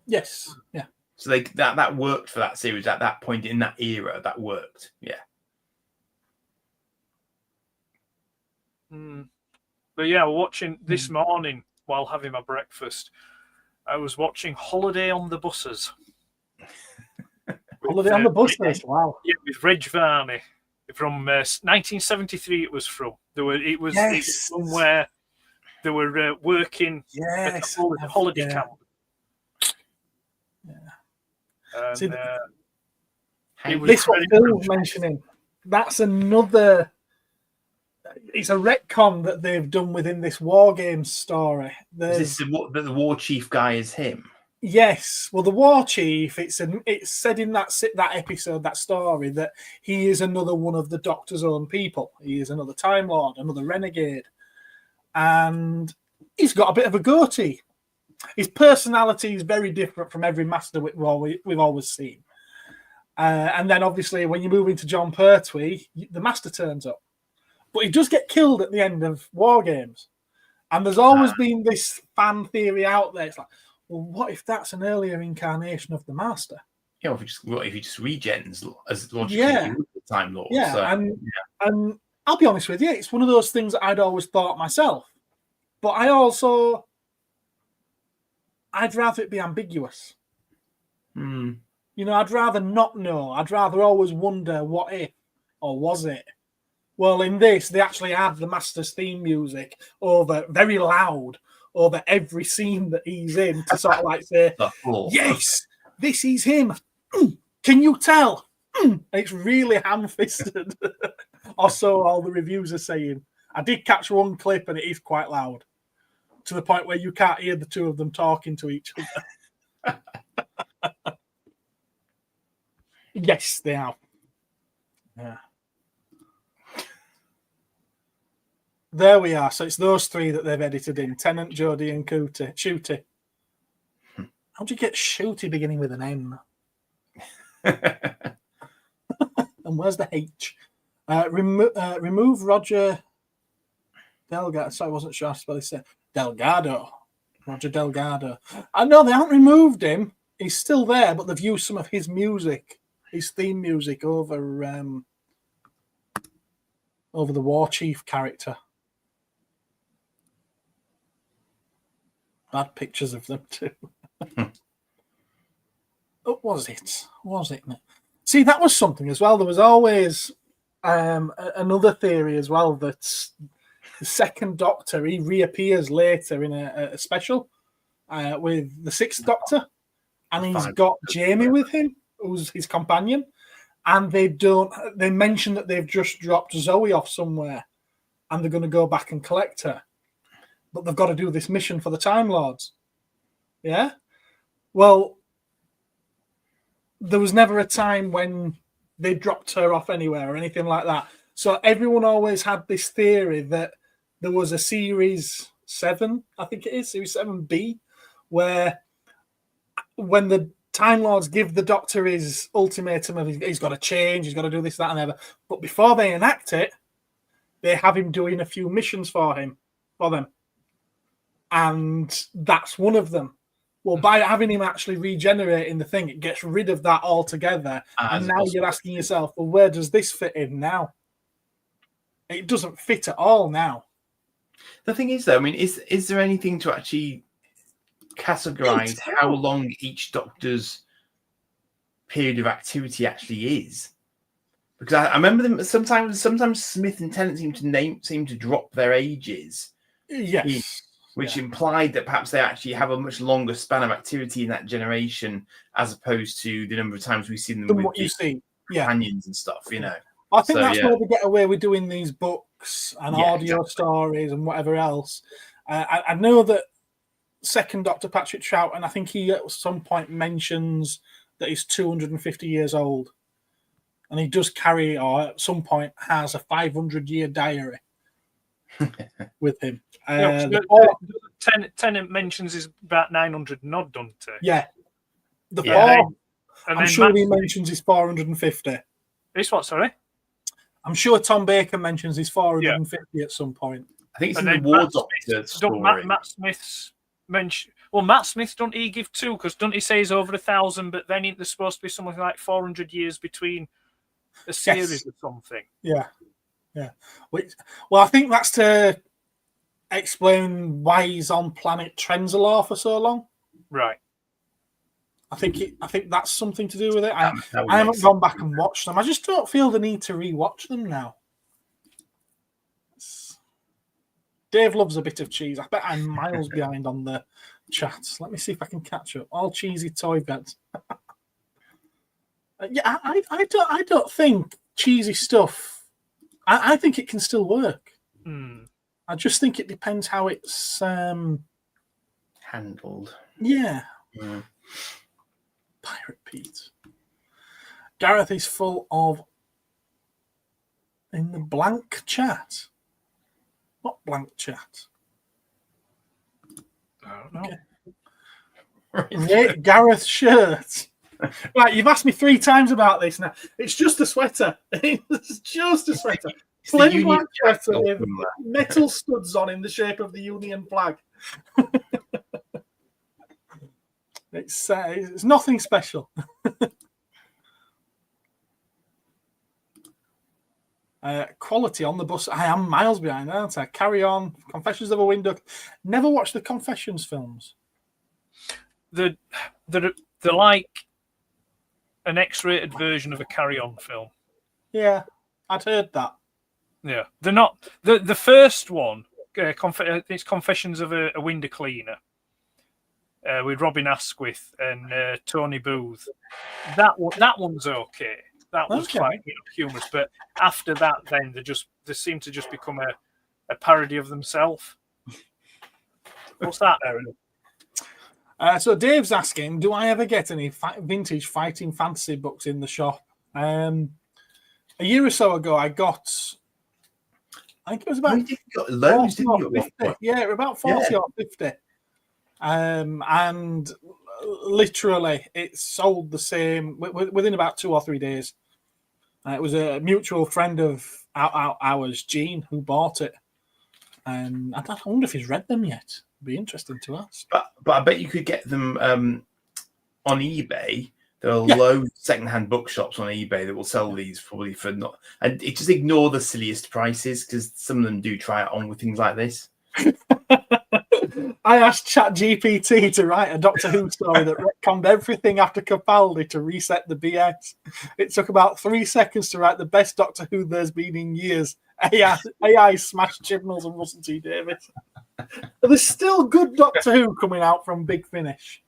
Yes. Yeah. So that worked for that series at that point in that era. That worked. Yeah. But yeah, watching this morning while having my breakfast, I was watching Holiday on the Buses. Holiday on the Buses. Wow. Yeah, with Reg Varney from 1973. It was from. It was somewhere they were working at a holiday camp. Yeah. And, this what Phil was mentioning. That's another. It's a retcon that they've done within this War Games story. Is this the War Chief guy is him? Yes. Well, the War Chief. It's said in that episode, that story, that he is another one of the Doctor's own people. He is another Time Lord, another renegade, and he's got a bit of a goatee. His personality is very different from every Master we've always seen. And then, obviously, when you move into John Pertwee, the Master turns up. But he does get killed at the end of War Games. And there's always been this fan theory out there. It's like, well, what if that's an earlier incarnation of the Master? Yeah, if he just regens as logically the Time Lord. Yeah, so, and I'll be honest with you, it's one of those things that I'd always thought myself. But I'd rather it be ambiguous. I'd rather not know. I'd rather always wonder what if, or was it? Well, in this, they actually have the Master's theme music very loud over every scene that he's in to sort of like say, yes, this is him. Can you tell? And it's really ham-fisted. Or so all the reviews are saying. I did catch one clip and it is quite loud to the point where you can't hear the two of them talking to each other. Yes, they are. Yeah. There we are. So it's those three that they've edited in: Tennant, Jodie, and Shooty. How'd you get Shooty beginning with an N? And where's the H? Remove Roger Delgado. Sorry, I wasn't sure how to spell his name. Delgado. Roger Delgado. I know they haven't removed him. He's still there, but they've used some of his music, his theme music, over the War Chief character. Bad pictures of them too. Oh, was it? See, that was something as well. There was always another theory as well that the second Doctor, he reappears later in a special with the Sixth Doctor, and he's got Jamie with him, who's his companion. And they mention that they've just dropped Zoe off somewhere, and they're going to go back and collect her. But they've got to do this mission for the Time Lords. Yeah? Well, there was never a time when they dropped her off anywhere or anything like that. So everyone always had this theory that there was a series 7, I think it is, Series 7B, where when the Time Lords give the Doctor his ultimatum of he's got to change, he's got to do this, that, and ever. But before they enact it, they have him doing a few missions for them. And that's one of them. Well, by having him actually regenerating the thing, it gets rid of that altogether. And now you're asking yourself, well, where does this fit in now? It doesn't fit at all now. The thing is, though, I mean, is there anything to actually categorize how long each Doctor's period of activity actually is? Because I remember them sometimes Smith and Tennant seem to drop their ages. Yes. Which implied that perhaps they actually have a much longer span of activity in that generation as opposed to the number of times we've seen them with what you see. companions and stuff, you know. I think that's where they get away with doing these books and audio stories and whatever else. I know that second Dr. Patrick Troughton, and I think he at some point mentions that he's 250 years old. And he does carry, or at some point has, a 500-year diary with him. Tennant mentions is about 900 and odd, doesn't he? Yeah. I'm sure he mentions he's 450. It's what, sorry? I'm sure Tom Baker mentions he's 450 at some point. I think it's in the War Doctor story. Matt Smith's mention. Well, Matt Smith, don't he give 2? Because don't he say he's over 1,000, but then there's supposed to be something like 400 years between a series or something. Yeah. Well, I think that's to explain why he's on planet Trenzalore for so long. Right. I think that's something to do with it. I haven't gone back and watched them. I just don't feel the need to rewatch them now. Dave loves a bit of cheese. I bet I'm miles behind on the chats. Let me see if I can catch up. All cheesy toy beds. I don't think cheesy stuff. I think it can still work. I just think it depends how it's handled. Yeah. Pirate Pete. Gareth is full of in the blank chat. What blank chat? I don't know. Okay. Gareth shirt. Right, you've asked me 3 times about this now. It's just a sweater. It's just a sweater. Plain black sweater with metal studs on in the shape of the Union flag. It's nothing special. Quality on the bus. I am miles behind, aren't I? Carry On. Confessions of a Window. Never watched the Confessions films. They're like an X-rated version of a Carry On film. Yeah, I'd heard that. Yeah, they're not. The first one, it's Confessions of a Window Cleaner, with Robin Asquith and Tony Booth. That one's okay. That was quite humorous. But after that, then they seem to just become a parody of themselves. What's that, Aaron? So Dave's asking, do I ever get any vintage fighting fantasy books in the shop? A year or so ago, I got. I think it was about. You got loads, didn't you? 50. Yeah, about 40 or 50. And literally, it sold the same within about 2 or 3 days. It was a mutual friend of ours, Gene, who bought it. And I wonder if he's read them yet. It'd be interesting to ask. But I bet you could get them on eBay. There are loads of secondhand bookshops on eBay that will sell these probably for not. And just ignore the silliest prices because some of them do try it on with things like this. I asked ChatGPT to write a Doctor Who story that retconned everything after Capaldi to reset the BS. It took about 3 seconds to write the best Doctor Who there's been in years. AI smashed Chibnall's and Russell T Davies. But there's still good Doctor Who coming out from Big Finish.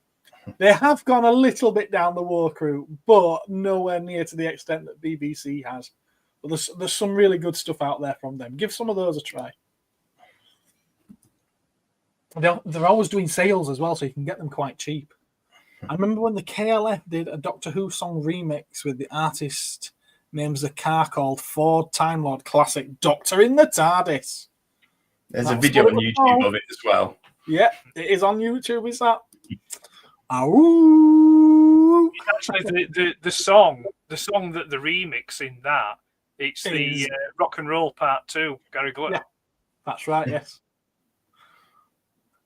They have gone a little bit down the woke route, but nowhere near to the extent that BBC has. But there's some really good stuff out there from them. Give some of those a try. They're always doing sales as well, so you can get them quite cheap. I remember when the KLF did a Doctor Who song remix with the artist names the car called Ford Time Lord Classic Doctor in the TARDIS. There's a That's video what on it was YouTube called. of it as well. Yeah, it is on YouTube. Is that? Ow. Actually, the song that the remix in that, it's the Is- Rock and Roll Part 2, Gary Glitter. Yeah. That's right. Yes.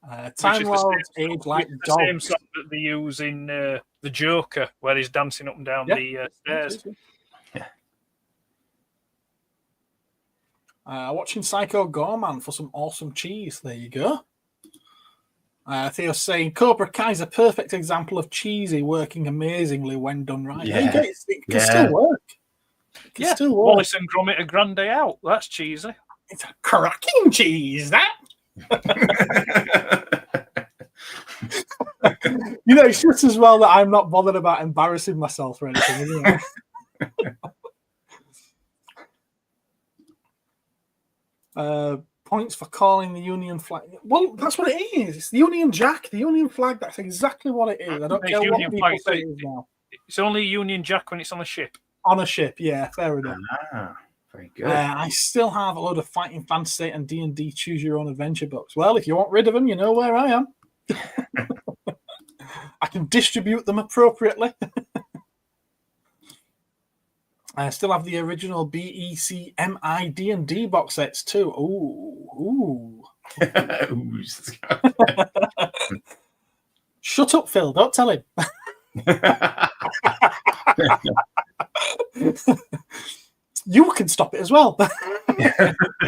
Which Time is the Lords same age song- like which is the same dogs. song that they use in the Joker, where he's dancing up and down the stairs. Watching Psycho Gorman for some awesome cheese. There you go. Theo's saying Cobra Kai is a perfect example of cheesy working amazingly when done right. Yeah. There you go. It can still work. It can still work. Wallace and Gromit a Grande out. That's cheesy. It's a cracking cheese, that. You know, it's just as well that I'm not bothered about embarrassing myself or anything, isn't it? Points for calling the Union flag. Well, that's what it is. It's the Union Jack, the Union flag. That's exactly what it is. I don't It's care what Union people flag, say it is now. It's only Union Jack when it's on a ship. On a ship, yeah, fair enough. Very good. I still have a load of Fighting Fantasy and D&D Choose Your Own Adventure books. Well, if you want rid of them, you know where I am. I can distribute them appropriately. I still have the original BECMI D&D box sets too. Ooh. Shut up, Phil. Don't tell him. You can stop it as well.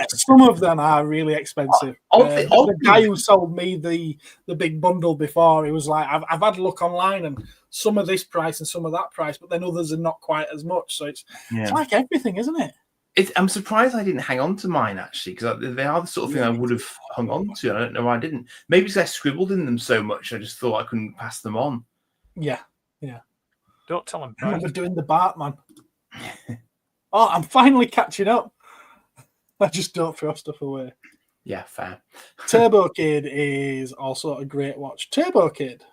Some of them are really expensive. The guy who sold me the big bundle before, he was like, I've had a look online and some of this price and some of that price, but then others are not quite as much. So it's like everything, isn't it? I'm surprised I didn't hang on to mine, actually, because they are the sort of thing I would have hung on to. I don't know why I didn't. Maybe because I scribbled in them so much, I just thought I couldn't pass them on. Yeah. Don't tell him. I remember doing the Bartman. Oh, I'm finally catching up. I just don't throw stuff away. Yeah, fair. Turbo Kid is also a great watch. Turbo Kid.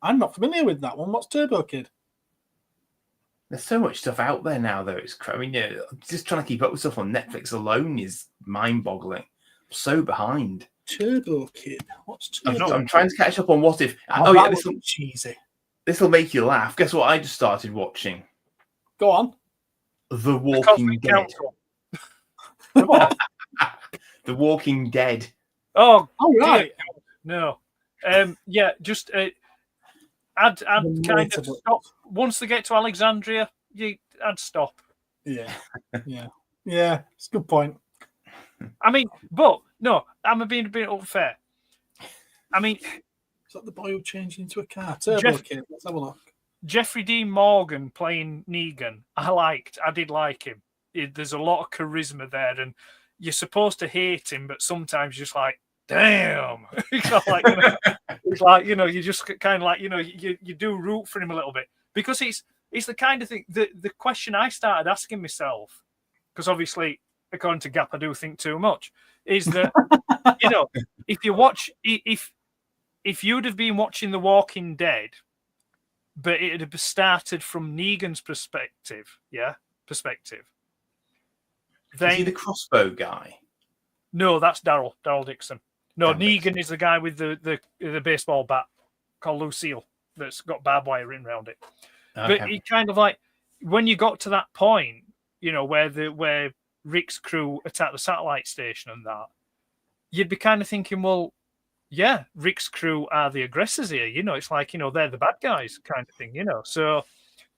I'm not familiar with that one. What's Turbo Kid? There's so much stuff out there now, though. Just trying to keep up with stuff on Netflix alone is mind-boggling. I'm so behind. Turbo Kid. What's Turbo? I'm trying to catch up on What If. Cheesy. This will make you laugh. Guess what I just started watching? Go on. The Walking Dead. The Walking Dead. Oh, right. No. Just I'd kind of stop. Once they get to Alexandria, I'd stop. Yeah. It's a good point. I mean, but no, I'm being a bit unfair. I mean, is that the boy who changed into a car? Turbo Kid. Let's have a look. Jeffrey Dean Morgan playing Negan. I did like him. There's a lot of charisma there, and you're supposed to hate him, but sometimes you're just like, damn. It's like, you just kind of like, you do root for him a little bit, because it's the kind of thing. The question I started asking myself, because obviously, according to Gap, I do think too much, is that if you watch, if you'd have been watching The Walking Dead, but it had started from Negan's perspective. Is he the crossbow guy? No, that's Daryl Dixon. No, Daryl Negan Dixon. is the guy with the baseball bat called Lucille that's got barbed wire written around it. Okay. But he kind of like, when you got to that point, where Rick's crew attacked the satellite station and that, you'd be kind of thinking, well, yeah, Rick's crew are the aggressors here. It's like, they're the bad guys kind of thing, So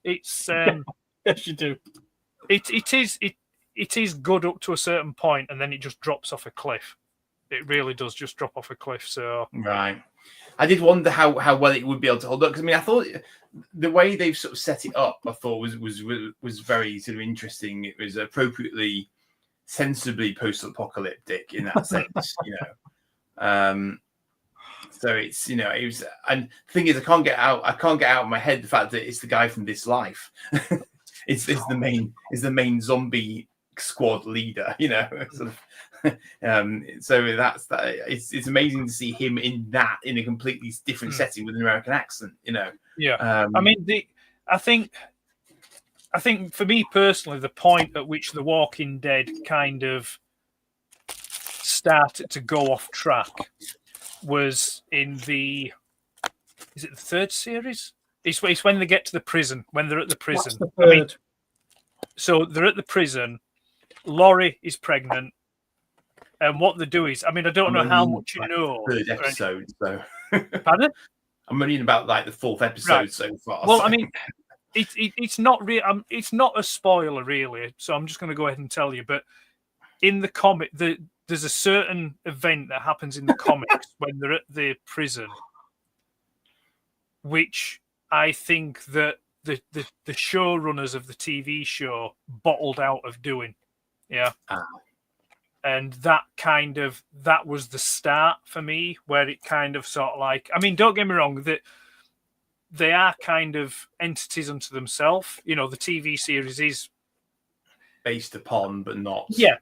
it's yes, you do. It is good up to a certain point, and then it just drops off a cliff. It really does just drop off a cliff. So right, I did wonder how well it would be able to hold up. Because I thought the way they've sort of set it up, I thought was very sort of interesting. It was appropriately, sensibly post-apocalyptic in that sense, So it's it was, and the thing is, I can't get out of my head the fact that it's the guy from This Life. it's the main zombie squad leader, sort of. So that's that. It's amazing to see him in a completely different setting with an American accent, Yeah. I think for me personally, the point at which The Walking Dead kind of started to go off track was in the third series? It's when they get to the prison, when they're at the prison. What's the third? So they're at the prison. Laurie is pregnant. And what they do is, I don't know how much you know. Third episode, so. Pardon? I'm reading about like the 4th episode so far. Well, so. it's not real. It's not a spoiler really. So I'm just going to go ahead and tell you. But in the comic, there's a certain event that happens in the comics when they're at the prison, which I think that the showrunners of the TV show bottled out of doing. Yeah. And that was the start for me, where it kind of sort of like, don't get me wrong, that they are kind of entities unto themselves. The TV series is based upon, but not. Yeah.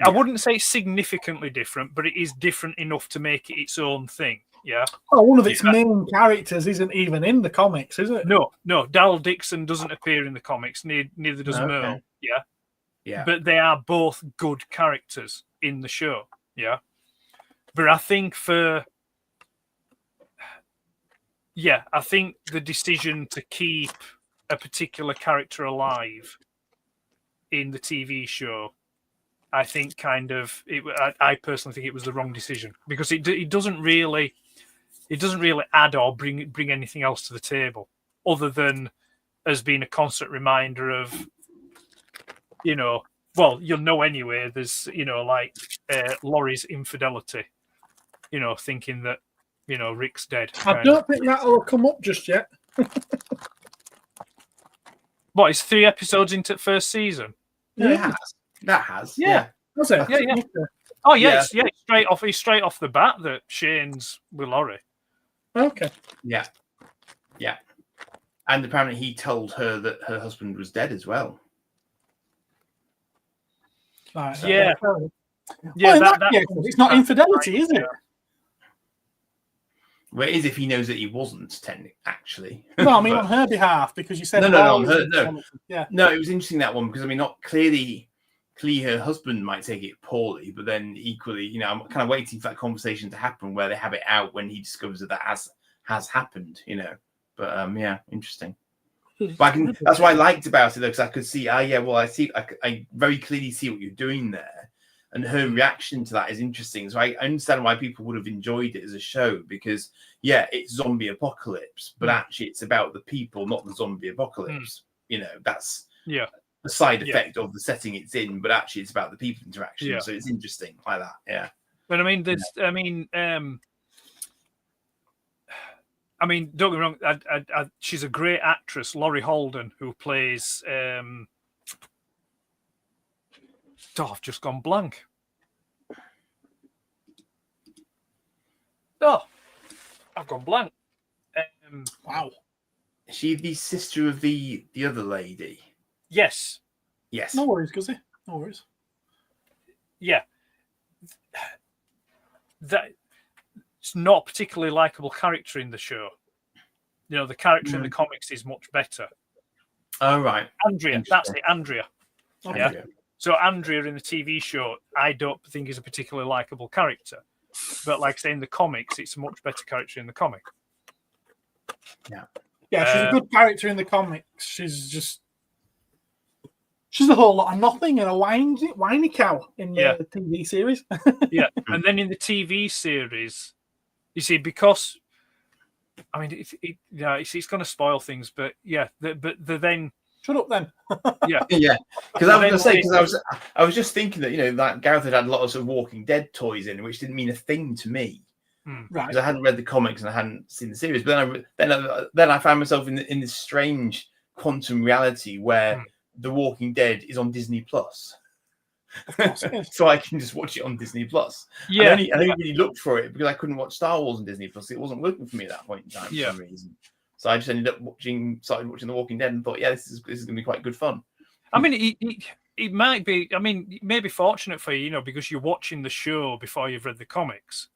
I wouldn't say it's significantly different, but it is different enough to make it its own thing. Yeah. Oh, one of its main characters isn't even in the comics, is it? No. Daryl Dixon doesn't appear in the comics. Neither does Merle. Yeah. Yeah. But they are both good characters in the show. Yeah. But I think the decision to keep a particular character alive in the TV show, I think I personally think it was the wrong decision, because it doesn't really add or bring anything else to the table, other than as being a constant reminder of, well, you'll know anyway, there's, Laurie's infidelity, thinking that, Rick's dead. I don't think that'll come up just yet. What, it's 3 episodes into the first season? Yeah, it has. That has. Yeah. Was it? Yeah. Okay. Oh, yeah. It's straight off the bat that Shane's with Laurie. Okay. Yeah. Yeah. And apparently he told her that her husband was dead as well. Right, yeah. Well, that it's not infidelity, is it? Well, it is if he knows that he wasn't, technically, actually. No, I mean on her behalf, because you said no, on her, no. Yeah. No, it was interesting, that one, because not clearly her husband might take it poorly, but then equally, I'm kind of waiting for that conversation to happen where they have it out when he discovers that has happened, But yeah, interesting. But that's what I liked about it, though, because I could see, I very clearly see what you're doing there. And her reaction to that is interesting. So I understand why people would have enjoyed it as a show, because, it's zombie apocalypse, but actually it's about the people, not the zombie apocalypse. That's the side effect of the setting it's in, but actually it's about the people interaction. Yeah. So it's interesting like that. Yeah. But don't get me wrong. She's a great actress, Laurie Holden, who plays. I've just gone blank. Oh, I've gone blank. Wow. Is she the sister of the other lady? Yes. Yes. No worries, Guzzy. No worries. Yeah. That it's not a particularly likable character in the show. The character in the comics is much better. Oh, right. Andrea. That's it, Andrea. Okay. Yeah. So Andrea in the TV show, I don't think is a particularly likable character. But like I say, in the comics, it's a much better character in the comic. Yeah. Yeah, she's a good character in the comics. She's a whole lot of nothing and a whiny cow in the TV series. Yeah. And then in the TV series, you see, because it's going to spoil things, but then shut up then. Yeah. Because I was going to say, because I was just thinking that that Gareth had a lot of sort of Walking Dead toys in, which didn't mean a thing to me. Right. Because I hadn't read the comics and I hadn't seen the series. But then I found myself in this strange quantum reality where The Walking Dead is on Disney Plus. So I can just watch it on Disney Plus. Yeah. I only really looked for it because I couldn't watch Star Wars on Disney Plus. It wasn't working for me at that point in time for some reason. So I just started watching The Walking Dead and thought, this is going to be quite good fun. It might be. It may be fortunate for you, because you're watching the show before you've read the comics.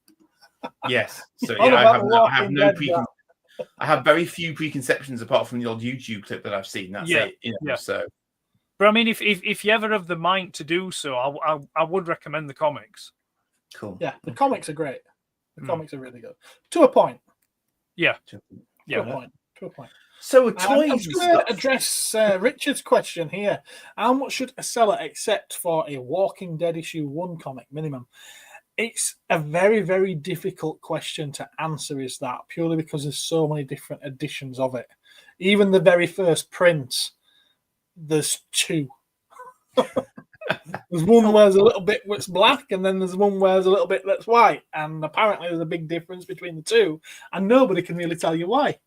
Yes. So I have very few preconceptions apart from the old YouTube clip that I've seen. That's it. So. But if you ever have the mind to do so, I would recommend the comics. Cool. Yeah, the comics are great. The comics are really good. To a point. Yeah. To Yeah. a point. To a point. So with I'm toys just and going to stuff. address Richard's question here. How much should a seller accept for a Walking Dead issue 1 comic minimum? It's a very, very difficult question to answer, is that, purely because there's so many different editions of it. Even the very first print, there's 2. There's one where there's a little bit that's black, and then there's one where there's a little bit that's white. And apparently there's a big difference between the 2, and nobody can really tell you why.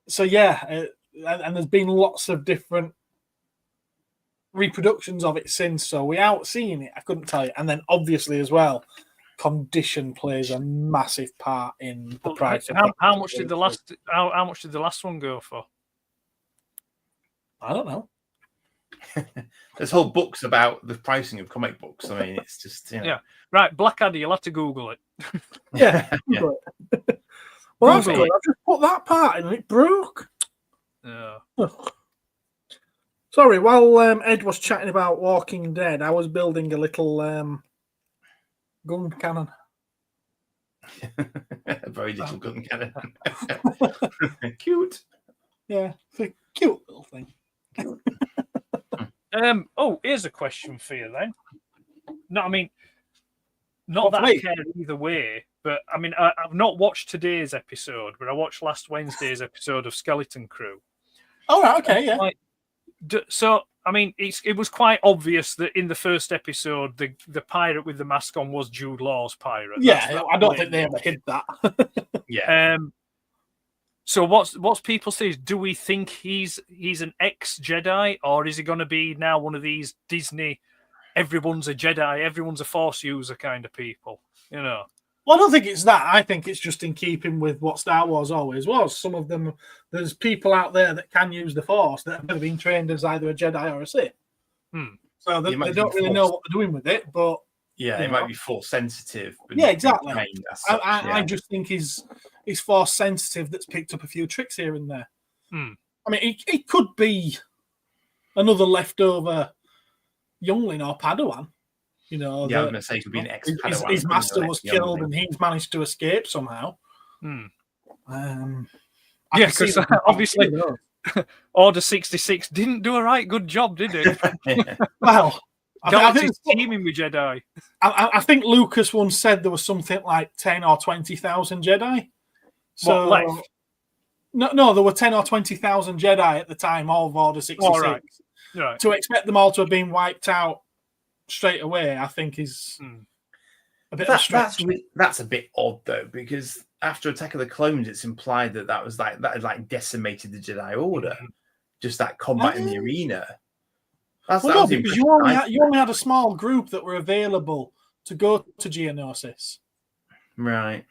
So yeah, and there's been lots of different reproductions of it since. So without seeing it, I couldn't tell you. And then obviously as well, condition plays a massive part in the price. How much did the last? How much did the last one go for? I don't know. There's whole books about the pricing of comic books. I mean, it's just Yeah. Right, Blackadder, you'll have to Google it. Yeah. Yeah. Well, that's good. I just put that part in and it broke. Yeah. Sorry, while Ed was chatting about Walking Dead, I was building a little gun cannon. A very little gun cannon. Cute. Yeah, it's a cute little thing. Here's a question for you then. No, I mean, What, not that for I me? care either way, but I mean, I've not watched today's episode, but I watched last Wednesday's episode of Skeleton Crew. All right, okay, yeah. So, I mean, it was quite obvious that in the first episode, the pirate with the mask on was Jude Law's pirate. Yeah, I don't think they ever hid that. Yeah. So what's people say? Do we think he's an ex-Jedi, or is he going to be now one of these Disney, everyone's a Jedi, everyone's a Force user kind of people? You know. Well, I don't think it's that. I think it's just in keeping with what Star Wars always was. Some of them, there's people out there that can use the Force that have been trained as either a Jedi or a Sith. So they don't really know what they're doing with it, but yeah, it might be Force sensitive. But yeah, exactly. I I just think he's Force sensitive that's picked up a few tricks here and there. I mean, he could be another leftover youngling or Padawan. You know, yeah, I was going to say he could be an ex-Padawan. His master was killed and he's managed to escape somehow. Because obviously Order 66 didn't do a right good job, did it? Well, I think teaming with Jedi. I think Lucas once said there was something like 10 or 20,000 Jedi. So left? No, there were 10 or 20,000 Jedi at the time of Order 66. All right. To expect them all to have been wiped out straight away, I think is a bit of a stretch. That's a bit odd though, because after Attack of the Clones, it's implied that had decimated the Jedi Order, just that combat in the arena. Because you only had a small group that were available to go to Geonosis, right?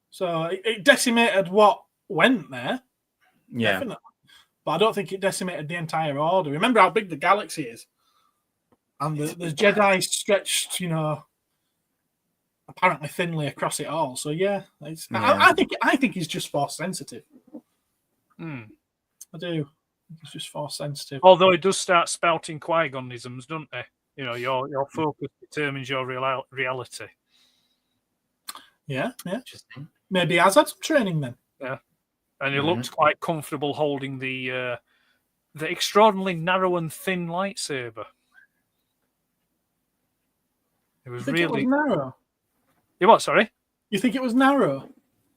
So it decimated what went there, yeah. definitely. But I don't think it decimated the entire Order. Remember how big the galaxy is. And the Jedi stretched, apparently thinly across it all. So yeah, I think he's just Force sensitive. I do. He's just Force sensitive. Although he does start spouting Qui-Gonisms, doesn't he? Your focus determines your reality. Yeah. Interesting. Maybe he has had some training then. Yeah, and he looked quite comfortable holding the extraordinarily narrow and thin lightsaber. It was really it was narrow. You what? Sorry. You think it was narrow?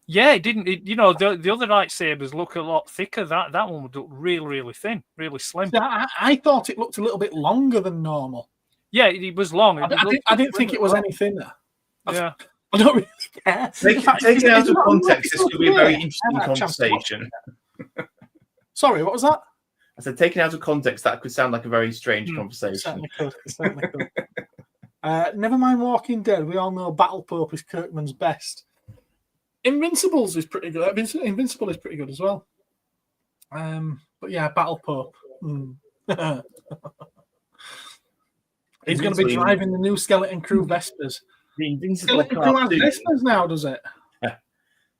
Yeah, it didn't. The other lightsabers look a lot thicker. That one would look really, really thin, really slim. See, I thought it looked a little bit longer than normal. Yeah, it was long. I didn't think it was any thinner. Yeah. I don't really care. Taken out of context, this could be a very interesting conversation. Sorry, what was that? I said, taken out of context, that could sound like a very strange conversation. Certainly could. Never mind Walking Dead. We all know Battle Pope is Kirkman's best. Invincibles is pretty good. Invincible is pretty good as well. But yeah, Battle Pope. He's going to be driving the new Skeleton Crew Vespers. The Invincible Skeleton Crew has Vespers now, does it? Yeah.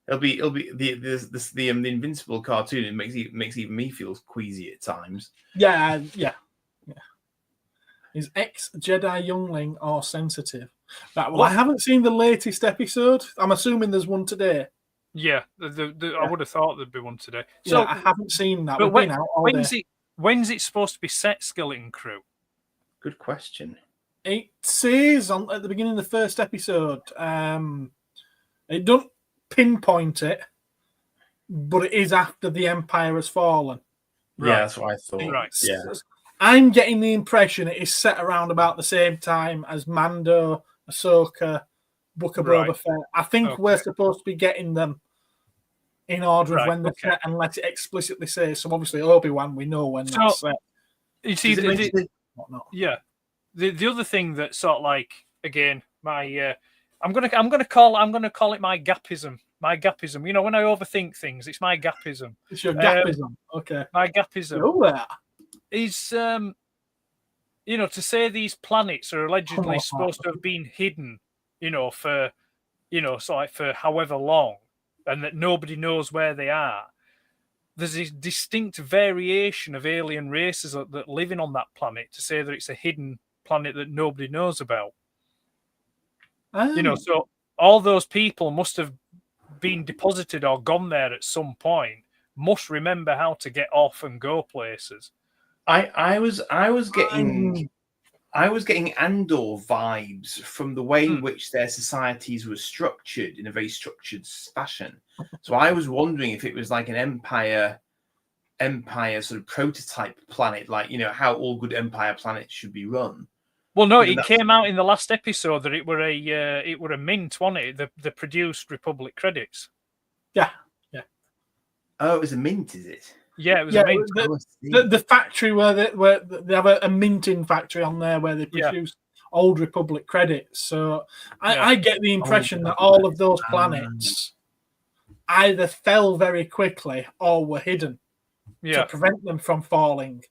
It'll be the Invincible cartoon. It makes even me feel queasy at times. Yeah. is ex-Jedi youngling or sensitive? Right, well, I haven't seen the latest episode. I'm assuming there's one today. Yeah, I would have thought there'd be one today. So So I haven't seen that. but We've been out all day. when's it supposed to be set, Skeleton Crew? Good question. It says at the beginning of the first episode. It don't pinpoint it, but it is after the Empire has fallen. Right. Yeah, that's what I thought. Right. Yeah. I'm getting the impression it is set around about the same time as Mando, Ahsoka, Book of Boba Fett. I think we're supposed to be getting them in order of when they're set, and let it explicitly say. So obviously Obi-Wan, we know when that's set. You see, yeah. The other thing that sort of like, again, my I'm gonna call it my gapism. My gapism. You know, when I overthink things, it's my gapism. It's your gapism. Okay. My gapism. Oh, yeah. Is you know, to say these planets are allegedly supposed to have been hidden, you know, for for however long, and that nobody knows where they are. There's a distinct variation of alien races that living on that planet. To say that it's a hidden planet that nobody knows about. You know, so all those people must have been deposited or gone there at some point. Must remember how to get off and go places. I was getting Andor vibes from the way in which their societies were structured in a very structured fashion. So I was wondering if it was like an Empire sort of prototype planet, like, you know, how all good Empire planets should be run. Well, no, it came out in the last episode that it were a mint, wasn't it? The produced Republic credits. Yeah. Oh, it was a mint, is it? Yeah, it was a mint. The factory where they have a minting factory on there where they produce old Republic credits. So I get the impression that all of those planets either fell very quickly or were hidden to prevent them from falling.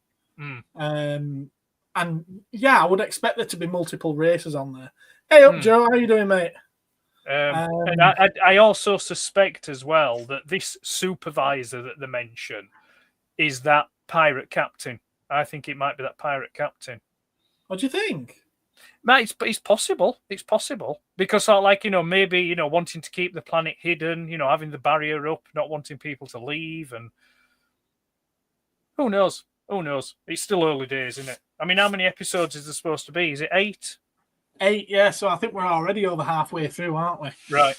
And yeah, I would expect there to be multiple races on there. Hey up, Joe, how you doing, mate? And I also suspect as well that this supervisor that they mention is that pirate captain. I think it might be that pirate captain. What do you think? Mate, it's possible. It's possible because, like, you know, maybe, you know, wanting to keep the planet hidden, you know, having the barrier up, not wanting people to leave, and who knows? Who knows? It's still early days, isn't it? I mean, how many episodes is there supposed to be? Is it 8? 8, yeah. So I think we're already over halfway through, aren't we? Right.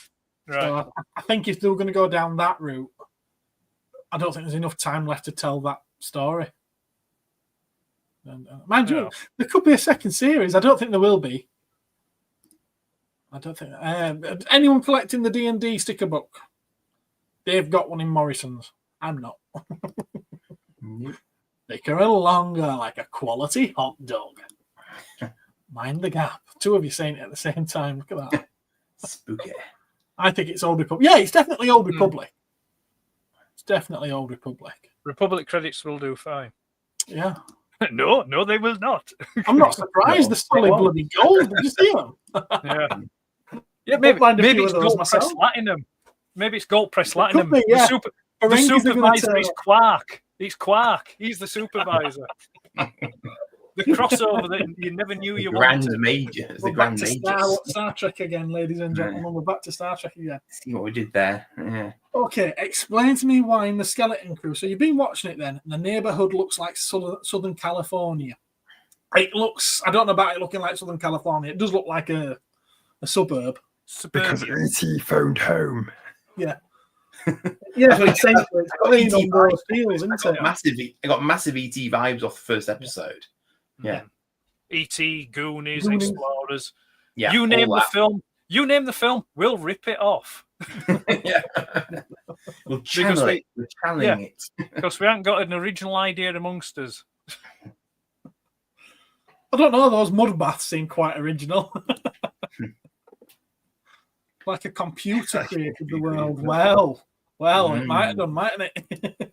So I think if they were going to go down that route, I don't think there's enough time left to tell that story. And, mind you, there could be a second series. I don't think there will be. I don't think. Anyone collecting the D&D sticker book? They've got one in Morrison's. I'm not. Thicker and longer, like a quality hot dog. Mind the gap. Two of you saying it at the same time. Look at that. Spooky. I think it's Old Republic. Yeah, it's definitely Old Republic. It's definitely Old Republic. Republic credits will do fine. Yeah. No, they will not. I'm not surprised. The solid bloody gold. Did you see them? Yeah, maybe it's gold press platinum. Maybe it's gold press platinum. Be, yeah. The supervisor is Quark. He's Quark. He's the supervisor. The crossover that you never knew you wanted. The Grand Major. Star Trek again, ladies and gentlemen. We're back to Star Trek again. See what we did there. Yeah. Okay, explain to me why in the Skeleton Crew. So you've been watching it then, and the neighborhood looks like Southern California. It looks, I don't know about it looking like Southern California. It does look like a suburb. Because E.T. phoned home. Yeah. Yeah, essentially. I got massive ET vibes off the first episode. Yeah. E.T., Goonies, Explorers. Yeah. You name the film, we'll rip it off. Yeah. We're channeling it. Because we haven't got an original idea amongst us. I don't know, those mud baths seem quite original. Like a computer created the world. Well, it might have done, mightn't it?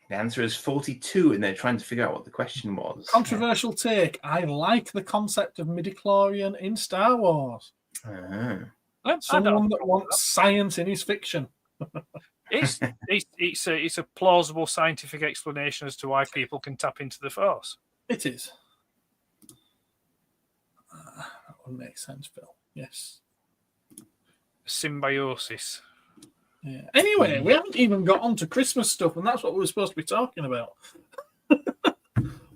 The answer is 42, and they're trying to figure out what the question was. Controversial take. I like the concept of midichlorian in Star Wars. Someone that wants science in his fiction. It's a plausible scientific explanation as to why people can tap into the Force. It is. That would make sense, Phil. Yes. Symbiosis. Yeah. Anyway, we haven't even got on to Christmas stuff, and that's what we were supposed to be talking about.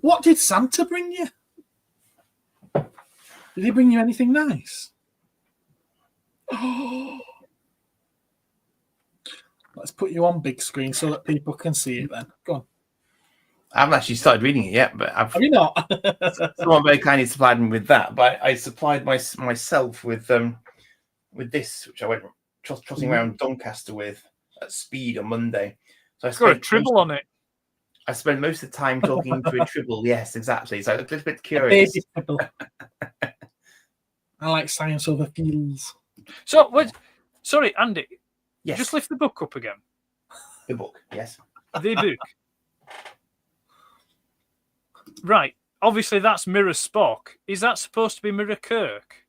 What did Santa bring you? Did he bring you anything nice? Oh. Let's put you on big screen so that people can see it then. Go on. I haven't actually started reading it yet, but Have you not? someone very kindly supplied me with that. But I supplied myself with this, which I went trotting around Doncaster with at speed on Monday. So It's got a tribble on it. I spent most of the time talking to a tribble. Yes, exactly. So I was a little bit curious. Baby tribble. I like science over feels. So, sorry, Andy. Yes. Just lift the book up again. The book, yes. The book. Right. Obviously, that's Mirror Spock. Is that supposed to be Mirror Kirk?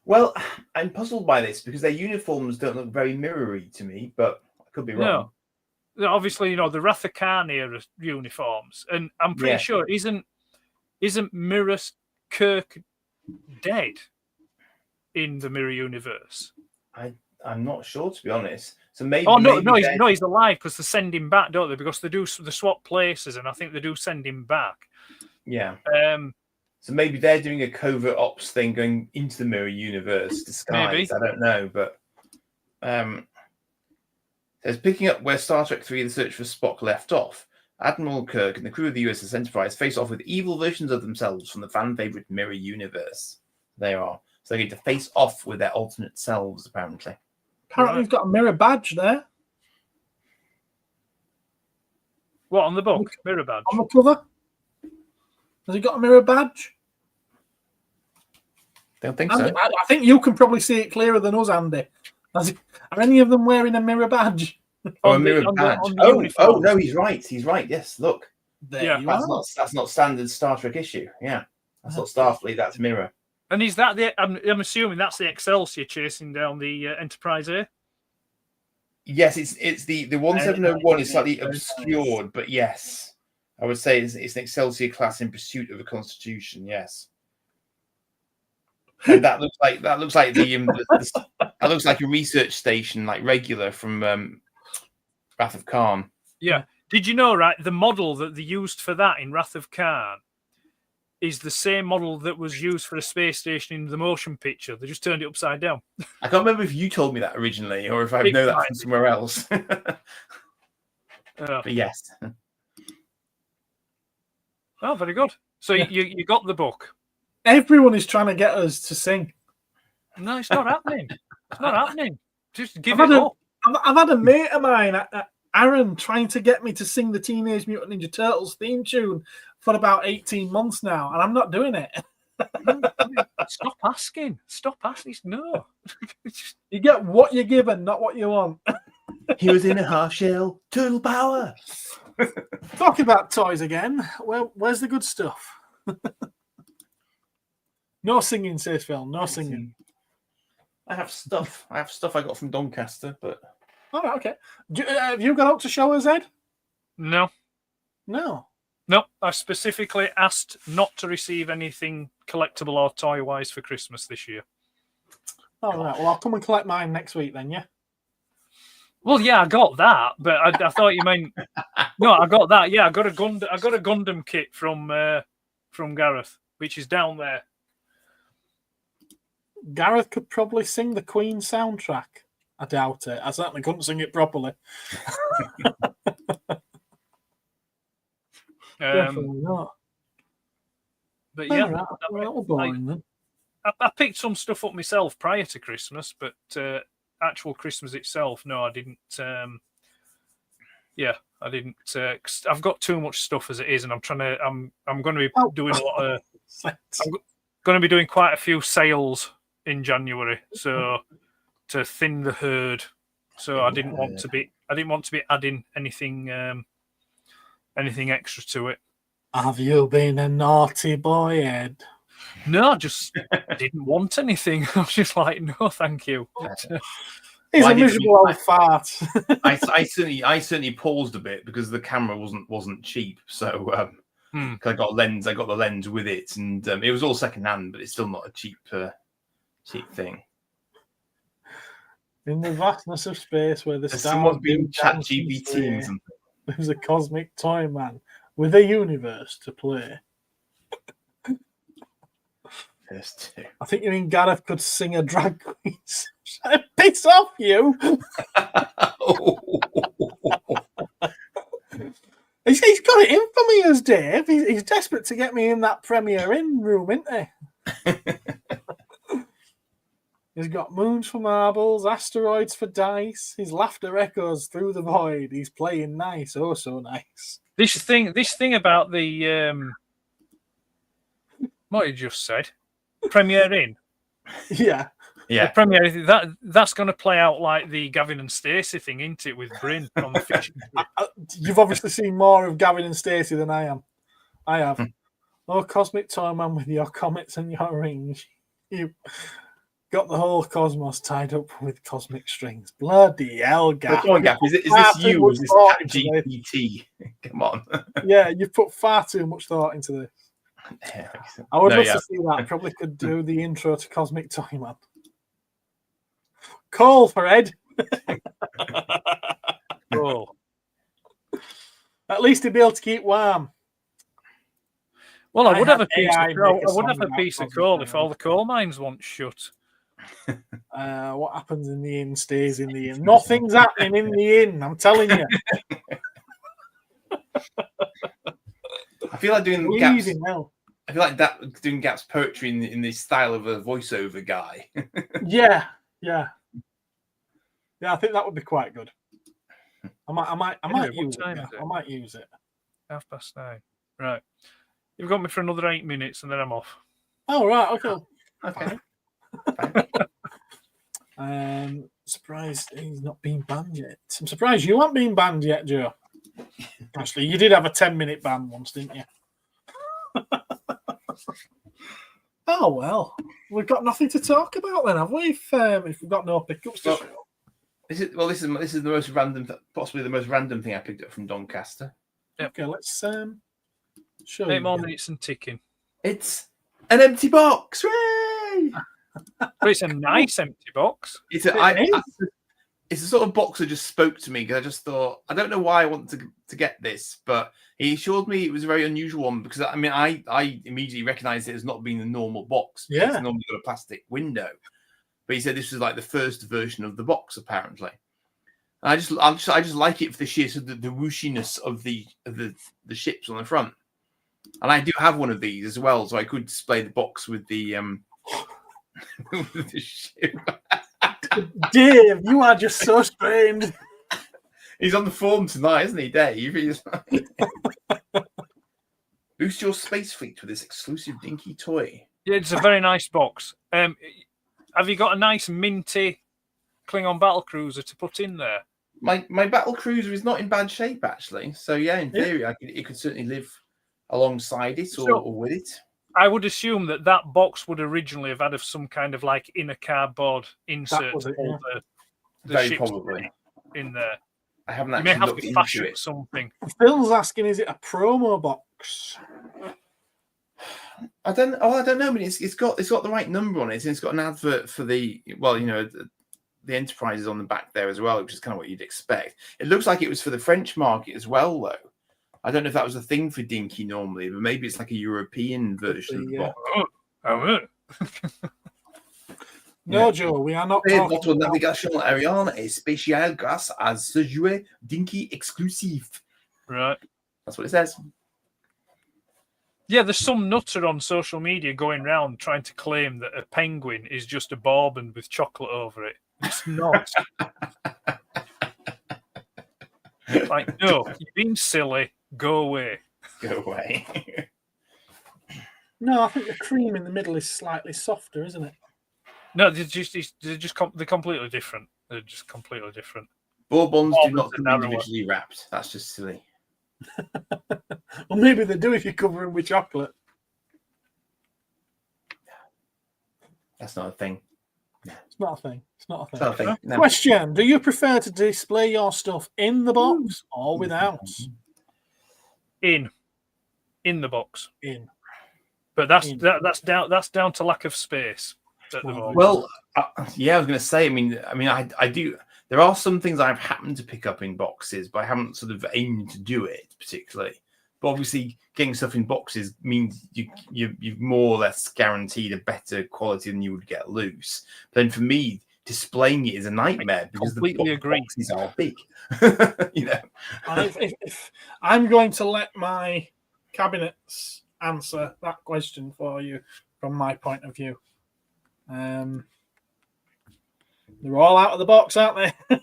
Well, I'm puzzled by this because their uniforms don't look very mirrory to me, but I could be wrong. No. Obviously, the Wrath of Khan era uniforms, and I'm pretty sure isn't Mirror Kirk dead in the Mirror universe? I'm not sure, to be honest. So maybe. Oh no, he's alive because they send him back, don't they? Because they swap places, and I think they do send him back. Yeah. So maybe they're doing a covert ops thing going into the Mirror universe disguised. Maybe. I don't know, but says picking up where Star Trek 3: The Search for Spock left off. Admiral Kirk and the crew of the USS Enterprise face off with evil versions of themselves from the fan favorite Mirror universe. They are. So they get to face off with their alternate selves, apparently. Apparently, he's got a mirror badge there. What, on the book? Mirror badge? On the cover? Has he got a mirror badge? Don't think Andy, so. I think you can probably see it clearer than us, Andy. Are any of them wearing a mirror badge? Oh, a mirror badge. Oh, no, he's right. He's right. Yes, look. There you are. That's not standard Star Trek issue. Yeah. That's not Starfleet, that's Mirror. And is that I'm assuming that's the Excelsior chasing down the Enterprise here? Yes, it's the 1701 is slightly obscured, but yes. I would say it's an Excelsior class in pursuit of the Constitution, yes. And that looks like that looks like a research station, like regular from Wrath of Khan. Yeah. Did you know, right, the model that they used for that in Wrath of Khan is the same model that was used for a space station in the motion picture. They just turned it upside down. I can't remember if you told me that originally or if I know that from somewhere else. But yes. Oh, very good. So you got the book. Everyone is trying to get us to sing. No, it's not happening. It's not happening. Just give it up. I've had a mate of mine, Aaron, trying to get me to sing the Teenage Mutant Ninja Turtles theme tune for about 18 months now, and I'm not doing it. Stop asking. Stop asking. No. You get what you're given, not what you want. He was in a half shell. Turtle power. Talking about toys again. Well, where's the good stuff? No singing, says Phil. No singing. I have stuff. I got from Doncaster, but. All right, okay. Have you got out to show us, Ed? No. No. No, I specifically asked not to receive anything collectible or toy-wise for Christmas this year. All right. Well, I'll come and collect mine next week then, yeah? Well, yeah, I got that, but I thought you meant... No, I got that. Yeah, I got a Gundam kit from Gareth, which is down there. Gareth could probably sing the Queen soundtrack. I doubt it. I certainly couldn't sing it properly. Definitely not. But yeah, right. That was boring then. I picked some stuff up myself prior to Christmas, but actual Christmas itself, no, I didn't. I didn't. I've got too much stuff as it is, and I'm trying to. I'm going to be doing a lot of. I'm going to be doing quite a few sales in January, so to thin the herd. So I didn't want to be. I didn't want to be adding anything extra to it. Have you been a naughty boy, Ed? No, I just didn't want anything. I was just like, no, thank you. He's Well, a miserable old fart. I certainly paused a bit because the camera wasn't cheap. So 'cause I got the lens with it, and it was all second hand, but it's still not a cheap thing. In the vastness of space where the Has stars someone do been chat dance and GPT sway, and something? there's a cosmic toy man with a universe to play. There's two. I think you mean Gareth could sing a drag queen. Piss off, you! He's got it in for me as Dave. He's desperate to get me in that Premier Inn room, isn't he? He's got moons for marbles, asteroids for dice. His laughter echoes through the void. He's playing nice, oh so nice. This thing about the what you just said, Premier Inn. Yeah. Yeah. The Premier that's going to play out like the Gavin and Stacey thing, isn't it, with Bryn on the fishing trip? You've obviously seen more of Gavin and Stacey than I am. I have. Oh, cosmic toy man with your comets and your rings. You got the whole cosmos tied up with cosmic strings. Bloody hell, Gav. Come on, Gav. Is this you or is this ChatGPT? Come on. Yeah, you've put far too much thought into this. I would love to see that. Probably could do the intro to Cosmic Toy Man. Call for Ed. Oh. At least he'd be able to keep warm. Well, I would have a piece AI of coal. make a I would have song a about piece of Cosmic coal Toy if Man. all the coal mines weren't shut. What happens in the inn stays in the inn. Nothing's happening in the inn, I'm telling you. I feel like doing Easy Gaps. now. I feel like that doing Gaps poetry in the style of a voiceover guy. Yeah. I think that would be quite good. I might Anyway, use what time it. is it? I might use it. 9:30. Right. You've got me for another 8 minutes and then I'm off. Oh right, okay. Okay. Surprised he's not been banned yet. I'm surprised you haven't been banned yet, Joe. Actually, you did have a 10-minute ban once, didn't you? Oh well, we've got nothing to talk about then, have we? If we've got no pickups to show. This is the most random, possibly the most random thing I picked up from Doncaster. Yep. Okay, let's show 8 you. more minutes and ticking. It's an empty box. Hooray! But it's a nice empty box. It's a sort of box that just spoke to me because I just thought, I don't know why I want to get this, but he assured me it was a very unusual one because I immediately recognized it as not being the normal box. Yeah. It's normally got a plastic window. But he said this was like the first version of the box, apparently. And I just like it for the sheer sort of the whooshiness of the ships on the front. And I do have one of these as well, so I could display the box with the with the ship. Dave, you are just so strange. He's on the form tonight, isn't he, Dave? He's boost your space fleet with this exclusive dinky toy. Yeah, it's a very nice box. Have you got a nice minty Klingon battlecruiser to put in there? My battle cruiser is not in bad shape, actually. So yeah, in theory, it could certainly live alongside it or with it. I would assume that box would originally have had some kind of like inner cardboard insert was it, to hold the Very ships probably in there. I haven't You may actually have looked to into fashion it. something. Phil's asking, is it a promo box? I don't know. I mean, it's got the right number on it, and it's got an advert for the Enterprises on the back there as well, which is kind of what you'd expect. It looks like it was for the French market as well, though. I don't know if that was a thing for Dinky normally, but maybe it's like a European version of the box. No, Joe, we are not. Votre navigation aérienne est spéciale grâce à ce jouet Dinky exclusif. Right. That's what it says. Yeah, there's some nutter on social media going around trying to claim that a penguin is just a bourbon with chocolate over it. It's not. Like, no, you're being silly. Go away. Go away. No, I think the cream in the middle is slightly softer, isn't it? No, they're completely different. They're just completely different. Bourbons do Bourbons not are come narrower. individually wrapped. That's just silly. Well, maybe they do if you cover them with chocolate. That's not a thing. It's not a thing. It's not a thing. It's not a thing. No. Question: do you prefer to display your stuff in the box or without? In the box. In. But that's In. that's down to lack of space at the moment. Well, yeah, I was going to say. I mean, I do. There are some things I've happened to pick up in boxes, but I haven't sort of aimed to do it particularly. But obviously, getting stuff in boxes means you've more or less guaranteed a better quality than you would get loose. But then for me, displaying it is a nightmare because completely the agree. boxes are big. You know, If I'm going to let my cabinets answer that question for you from my point of view. They're all out of the box, aren't they?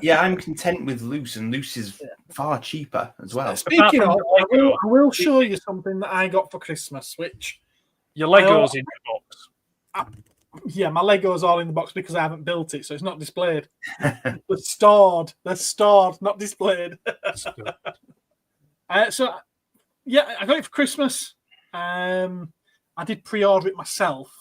yeah, I'm content with loose, and loose is far cheaper as well. Speaking of, I will show you something that I got for Christmas, which your Legos in the box. Yeah, my Lego's all in the box because I haven't built it, so it's not displayed. They're stored, not displayed. So, yeah, I got it for Christmas. I did pre-order it myself,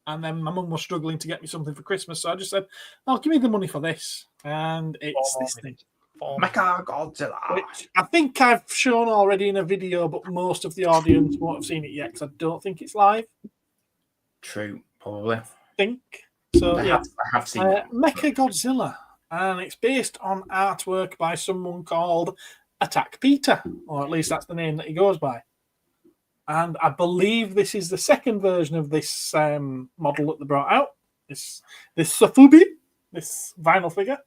and then my mum was struggling to get me something for Christmas, so I just said, "Oh, give me the money for this," and it's this thing. Mecha Godzilla. Which I think I've shown already in a video, but most of the audience won't have seen it yet because I don't think it's live. True, probably. I think so. I have seen it. Mecha Godzilla, and it's based on artwork by someone called Attack Peter, or at least that's the name that he goes by. And I believe this is the second version of this model that they brought out. This Safubi, this vinyl figure.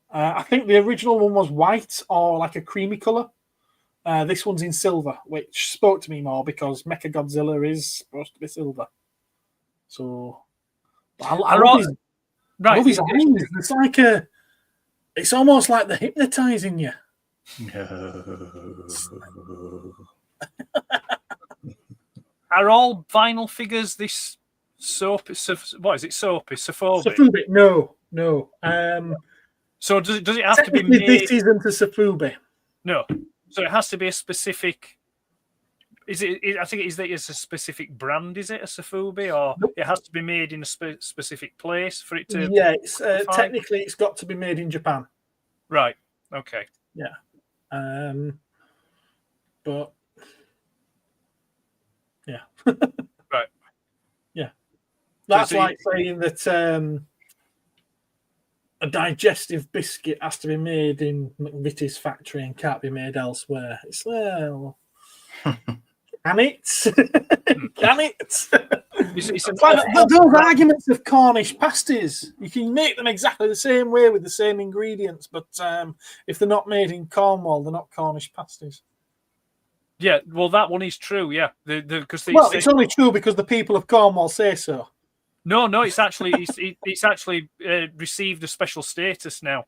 I think the original one was white or like a creamy colour. This one's in silver, which spoke to me more because Mecha Godzilla is supposed to be silver. So I love his, I love his eyes. It's like it's almost like they're hypnotising you. Are all vinyl figures this soap? What is it? Soapy? Saphobic? Safubi? No. So does it have to be made? This isn't a Safubi. No. So it has to be a specific. Is it? I think it's a specific brand. Is it a Safubi, or Nope. it has to be made in a specific place for it to? Yeah, it's technically it's got to be made in Japan. Right. Okay. Yeah. But yeah. Right. Yeah. That's So like saying that a digestive biscuit has to be made in McVitie's factory and can't be made elsewhere. It's well, can it? Can it? It's like those arguments of Cornish pasties. You can make them exactly the same way with the same ingredients, but if they're not made in Cornwall, they're not Cornish pasties. Yeah, well, that one is true. Yeah, because it's only true because the people of Cornwall say so. No, it's actually it's actually received a special status now,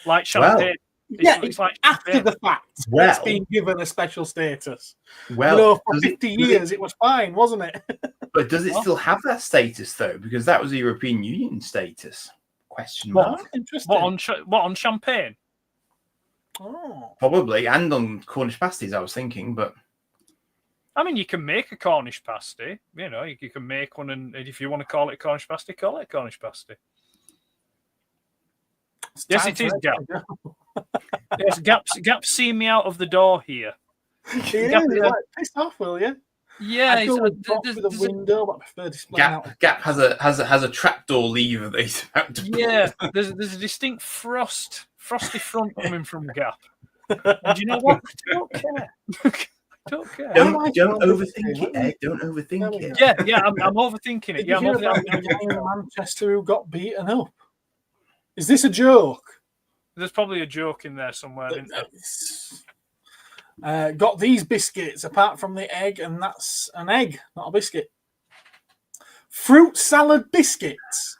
like champagne. It's like after the fact, it's been given a special status. Well, for 50 years it was fine, wasn't it? But does it still have that status though? Because that was a European Union status. Question mark. Interesting. What on champagne? Oh, probably, and on Cornish pasties. I was thinking, but. I mean, you can make a Cornish pasty. You know, you can make one, and if you want to call it a Cornish pasty, call it a Cornish pasty. Yes, it is, Gap. Yes, Gap's seen me out of the door here. Yeah, like, pissed off, will you? Yeah, I go with the window, but I prefer displaying out. Gap has a trapdoor lever that he's about to. Yeah, there's a distinct frosty front coming from Gap. And you know what? I don't care. Don't care. Don't overthink it, Ed. Don't overthink it. Yeah, I'm overthinking it. Yeah, I'm overthinking it. Manchester who got beaten up. Is this a joke? There's probably a joke in there somewhere, isn't there? Got these biscuits apart from the egg, and that's an egg, not a biscuit. Fruit salad biscuits?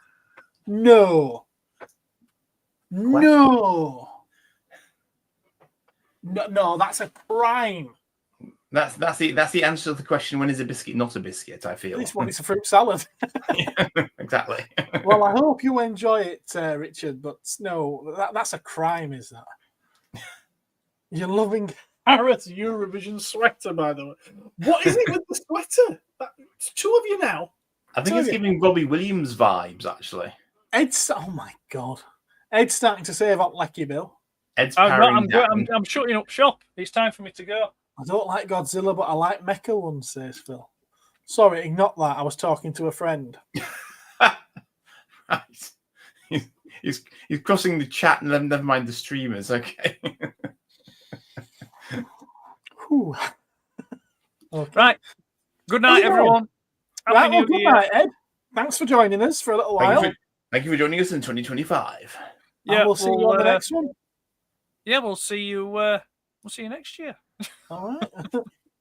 No, that's a crime. That's the answer to the question. When is a biscuit not a biscuit? I feel this one is a fruit salad. Yeah, exactly. Well, I hope you enjoy it, Richard. But no, that's a crime. Is that you're loving Harris Eurovision sweater? By the way, what is it with the sweater? It's two of you now. I think it's giving Robbie Williams vibes, actually. Ed's. Oh my god, Ed's starting to save up Lecky Bill. Ed's I'm powering down. I'm shutting up shop. It's time for me to go. I don't like Godzilla, but I like Mecha ones, says Phil. Sorry, not that. I was talking to a friend. Right. He's crossing the chat and then never mind the streamers. Okay. Whew. Okay. Right. Good night, Anyway. everyone. Happy Right, well, New good Year. night, Ed. Thanks for joining us for a little while. Thank you for joining us in 2025. And we'll see you on the next one. Yeah, we'll see you. We'll see you next year. All right.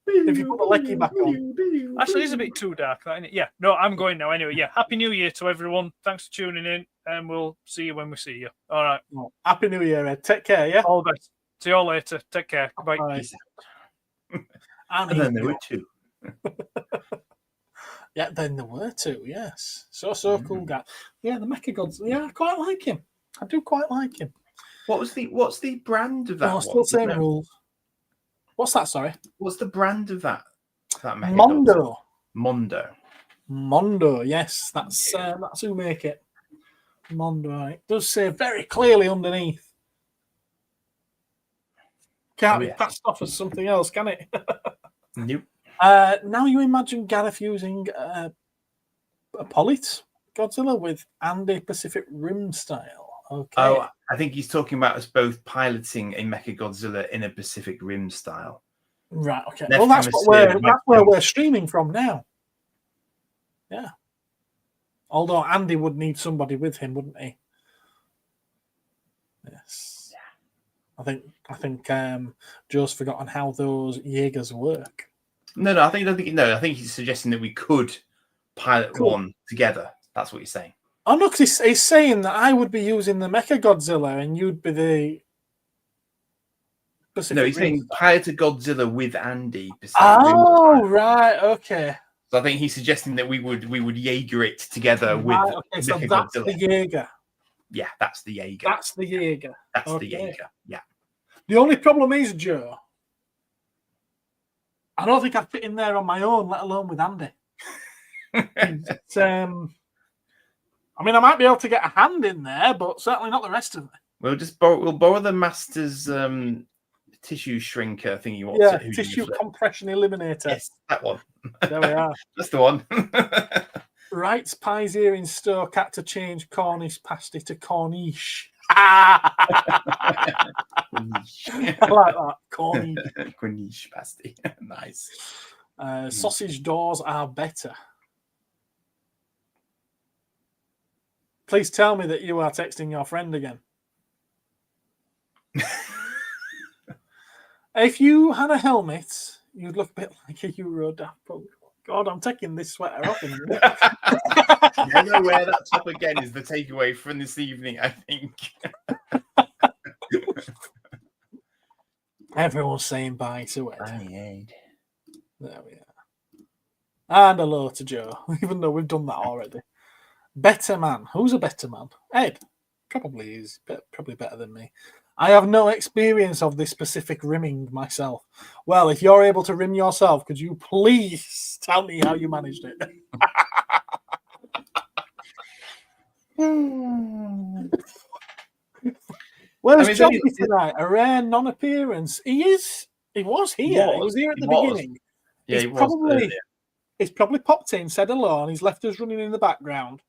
If you put the Lecky back on. Actually, it's a bit too dark, that, isn't it? Yeah. No, I'm going now anyway. Yeah. Happy New Year to everyone. Thanks for tuning in, and we'll see you when we see you. All right. Oh, Happy New Year, Ed. Take care, yeah? All the best. See you all later. Take care. Bye. Peace out. And then there were two. Yeah, then there were two, yes. So cool guy. Yeah, the Mecha Gods. Yeah, I quite like him. I do quite like him. What's the brand of that? Oh, one? still same rules. What's that, sorry? What's the brand of that Mecha Mondo. Mondo. Mondo, yes. That's who make it. Mondo, right. It does say very clearly underneath. Can't be passed off as something else, can it? Nope. Now you imagine Gareth using a Polit Godzilla with Andy Pacific Rim style. Okay. Oh, I think he's talking about us both piloting a Mecha Godzilla in a Pacific Rim style. Right. Okay. Left Well, that's where we're streaming from now. Yeah. Although Andy would need somebody with him, wouldn't he? Yes. Yeah. I think Joe's forgotten how those Jaegers work. No, I think he's suggesting that we could pilot one together. That's what he's saying. Oh no, because he's saying that I would be using the Mecha Godzilla and you'd be the Pacific No, he's Rim. saying pilot a Godzilla with Andy. Right, okay. So I think he's suggesting that we would Jaeger it together with. Okay, so that's Godzilla. the Jaeger. Yeah, that's the Jaeger. That's the Jaeger. That's the Jaeger. Yeah. The only problem is, Joe, I don't think I'd fit in there on my own, let alone with Andy. I mean, I might be able to get a hand in there, but certainly not the rest of it. We'll borrow the master's tissue shrinker thingy. Yeah, tissue compression eliminator. Yes, that one. There we are. That's the one. Wrights pies here in Stoke had to change Cornish pasty to Cornish. I like that. Cornish. Cornish pasty. Nice. Sausage doors are better. Please tell me that you are texting your friend again. If you had a helmet, you'd look a bit like a Euro Daft Punk. God, I'm taking this sweater off in a minute. Never wear that top again is the takeaway from this evening, I think. Everyone's saying bye to it. Bye, There we are. And hello to Joe, even though we've done that already. Better man. Who's a better man? Ed. Probably is. Probably better than me. I have no experience of this specific rimming myself. Well, if you're able to rim yourself, could you please tell me how you managed it? Where's Johnny tonight? A rare non-appearance. He was here. He was here at the beginning. Yeah, he's probably popped in, said hello, and he's left us running in the background.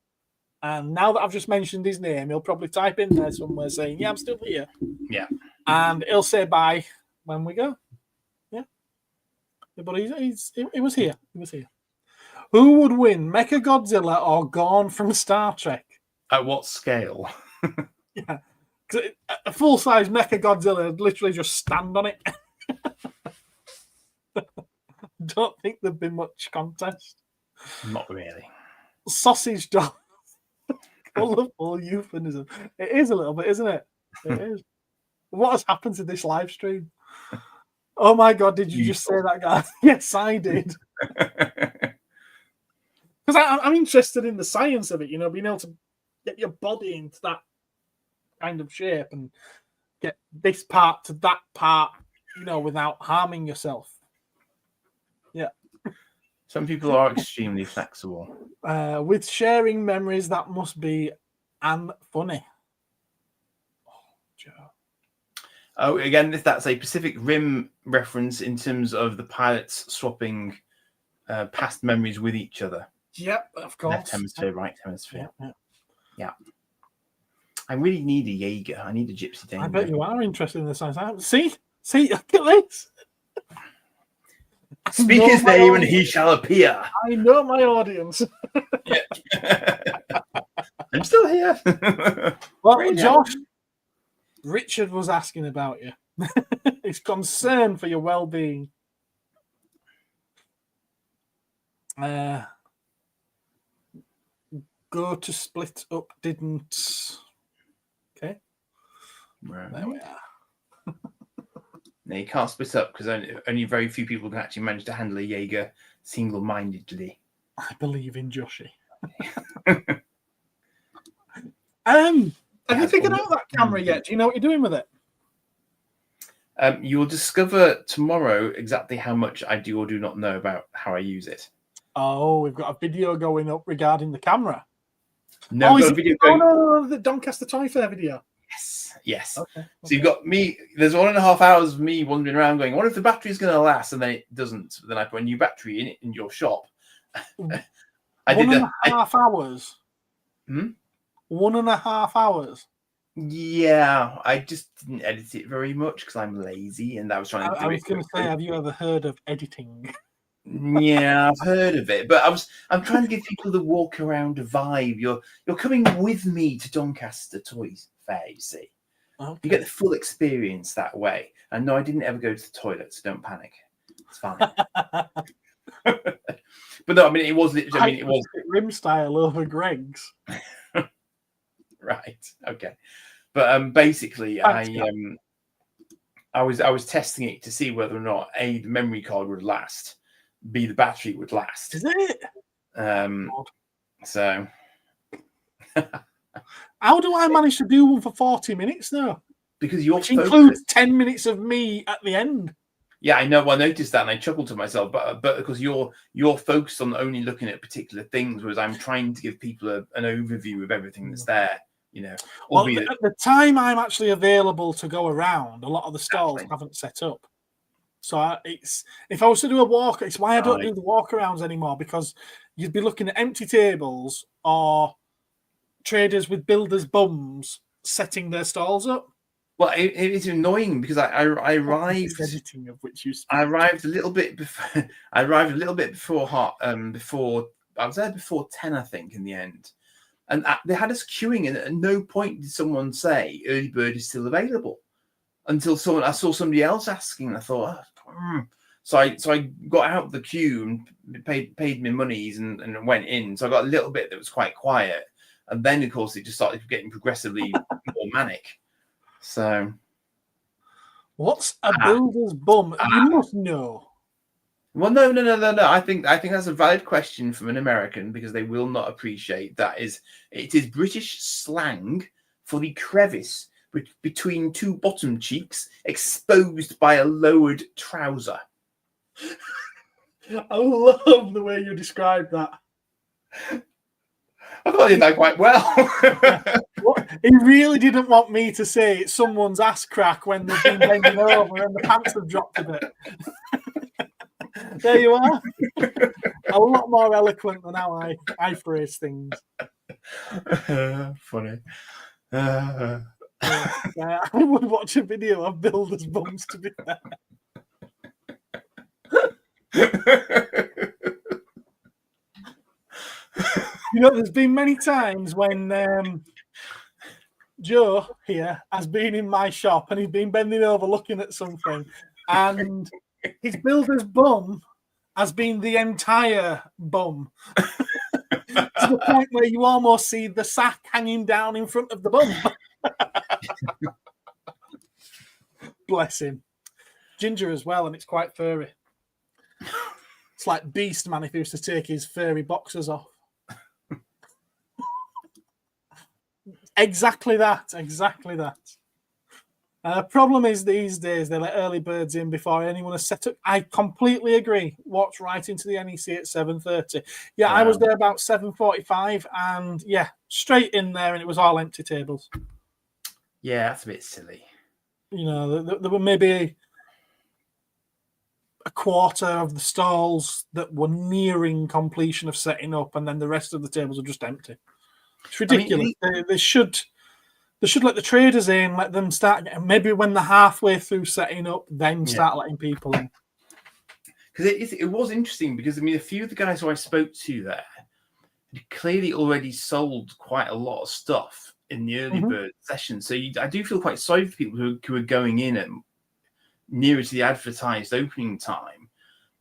And now that I've just mentioned his name, he'll probably type in there somewhere saying, yeah, I'm still here. Yeah. And he'll say bye when we go. Yeah. But he was here. He was here. Who would win, Mecha Godzilla or Gorn from Star Trek? At what scale? Yeah. A full-size Mecha Godzilla would literally just stand on it. Don't think there'd be much contest. Not really. Sausage dog. Colourful euphemism. It is a little bit, isn't it? It is. What has happened to this live stream? Oh my God, did you just say that, guy? Yes, I did. Because I'm interested in the science of it, being able to get your body into that kind of shape and get this part to that part, without harming yourself. Yeah. Some people are extremely flexible. With sharing memories, that must be and funny. Oh, again, if that's a Pacific Rim reference in terms of the pilots swapping past memories with each other. Yep, of course. Left hemisphere, right hemisphere. Yeah. I really need a Jaeger. I need a Gypsy Danger. I bet you are interested in the science. See, look at this. Speak his name and he shall appear. I know my audience. Yeah. I'm still here. Well, Really? Josh, Richard was asking about you. He's concerned for your well-being. Go to split up didn't. Okay. Right. There we are. No, you can't split up because only very few people can actually manage to handle a Jaeger single-mindedly. I believe in Joshy. Have you figured out that camera yet? Do you know what you're doing with it? You will discover tomorrow exactly how much I do or do not know about how I use it. Oh, we've got a video going up regarding the camera. No, is got a video it? going. No, the Doncaster Toy Fair video. Yes. Okay. So you've got me. There's 1.5 hours of me wandering around going, "What if the battery's going to last?" And then it doesn't. Then I put a new battery in it in your shop. I did 1.5 hours. 1.5 hours. Yeah, I just didn't edit it very much because I'm lazy, and I was trying to do it. I was going to say, have you ever heard of editing? Yeah, I've heard of it, but I'm trying to give people the walk around vibe. You're coming with me to Doncaster Toys Fair, you see. Okay. You get the full experience that way. And no, I didn't ever go to the toilet, so don't panic. It's fine. But no, I mean it was literally. I mean it was rim style over Greg's. Right. Okay. But basically, Thanks, I was testing it to see whether or not A, the memory card would last, B, the battery would last. Is it? So how do I manage to do one for 40 minutes now? Because you're which includes 10 minutes of me at the end. Yeah, I know. Well, I noticed that, and I chuckled to myself. But because you're focused on only looking at particular things, whereas I'm trying to give people an overview of everything that's there. You know, well, at the time I'm actually available to go around, a lot of the stalls haven't set up. So it's if I was to do a walk, it's why I don't do the walkarounds anymore, because you'd be looking at empty tables or traders with builders' bums setting their stalls up. Well, it is annoying because I arrived. Editing of which you speak. I arrived a little bit before. I arrived a little bit before before I was there before 10, I think, in the end. And they had us queuing, and at no point did someone say early bird is still available until I saw somebody else asking. And I thought, so I got out of the queue and paid my monies and went in. So I got a little bit that was quite quiet, and then of course it just started getting progressively more manic. So, what's a builder's bum? You must know. Well, no. I think that's a valid question from an American, because they will not appreciate that it is British slang for the crevice between two bottom cheeks exposed by a lowered trouser. I love the way you described that. I thought I did that quite well. He really didn't want me to say it's someone's ass crack when they've been bending over and the pants have dropped a bit. There you are. A lot more eloquent than how I phrase things. Funny. I would watch a video of builders' bums, to be fair. You know, there's been many times when Joe here has been in my shop and he's been bending over looking at something, and his builder's bum has been the entire bum. To the point where you almost see the sack hanging down in front of the bum. Bless him. Ginger as well, and it's quite furry. It's like Beast Man if he was to take his furry boxers off. Exactly that. Problem is these days they let early birds in before anyone has set up. I completely agree. Walked right into the NEC at 7:30. Yeah, I was there about 7:45, and yeah, straight in there, and it was all empty tables. Yeah, that's a bit silly. You know, there were maybe a quarter of the stalls that were nearing completion of setting up, and then the rest of the tables are just empty. It's ridiculous. They should let the traders in, let them start. Maybe when they're halfway through setting up, then start letting people in. Because it was interesting because, I mean, a few of the guys who I spoke to there had clearly already sold quite a lot of stuff in the early bird session. So I do feel quite sorry for people who are going in at nearer to the advertised opening time.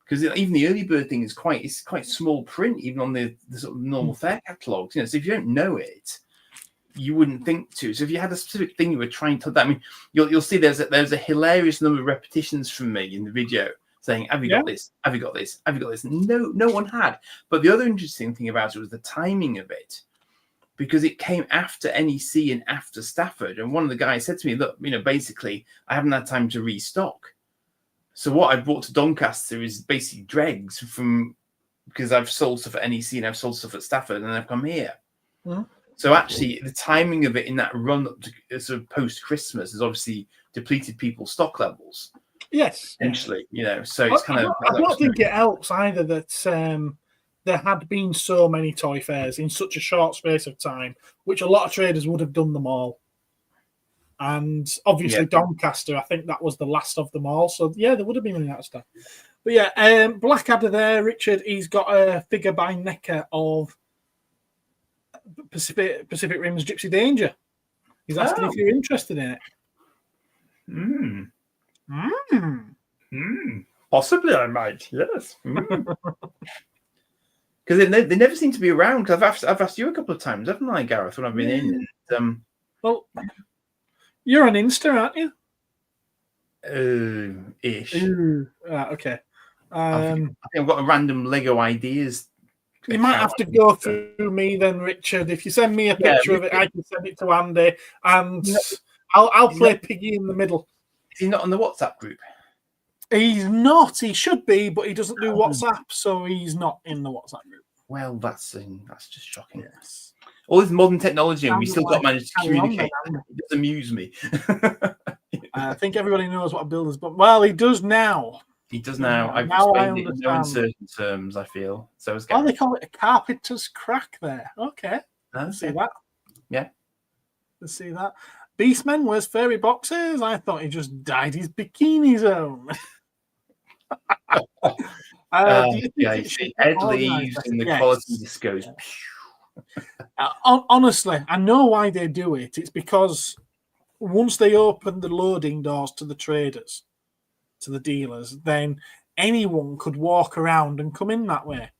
Because even the early bird thing is quite small print, even on the sort of normal fair catalogues. So if you don't know it, you wouldn't think to. So if you had a specific thing you were trying to, I mean, you'll see there's a hilarious number of repetitions from me in the video saying, "Have you got this? Have you got this? Have you got this?" No one had. But the other interesting thing about it was the timing of it, because it came after NEC and after Stafford. And one of the guys said to me, "Look, basically, I haven't had time to restock. So what I brought to Doncaster is basically dregs because I've sold stuff at NEC and I've sold stuff at Stafford, and I've come here." Mm-hmm. So actually, the timing of it in that run up to sort of post-Christmas has obviously depleted people's stock levels. Yes. Essentially, so it's kind of... I don't think it helps either that there had been so many toy fairs in such a short space of time, which a lot of traders would have done them all. And obviously Doncaster, I think that was the last of them all. So, yeah, there would have been running out of stuff. But, yeah, Blackadder there, Richard, he's got a figure by Necker of Pacific Rim's Gypsy Danger. He's asking if you're interested in it. Possibly I might, yes. Because they never seem to be around. Because I've asked you a couple of times, haven't I, Gareth, when I've been in? And, well, you're on Insta, aren't you? Ish. Okay. I think I've got a random Lego ideas. You might have to go through me then, Richard. If you send me a picture of it, I can send it to Andy, and I'll play Piggy in the middle. Is he not on the WhatsApp group? He's not. He should be, but he doesn't do WhatsApp, so he's not in the WhatsApp group. Well, that's just shocking. Yes. All this modern technology, and we still got managed to communicate. It does amuse me. I think everybody knows what a builder's, but he does now. He does now. I've explained it in no uncertain terms, I feel. So they call it a carpenter's crack there. Okay. Let's see that. Yeah. Let's see that. Beastman wears furry boxes. I thought he just dyed his bikini zone. You see Ed leaves and the quality just goes. Honestly, I know why they do it. It's because once they open the loading doors to the traders, to the dealers, then anyone could walk around and come in that way.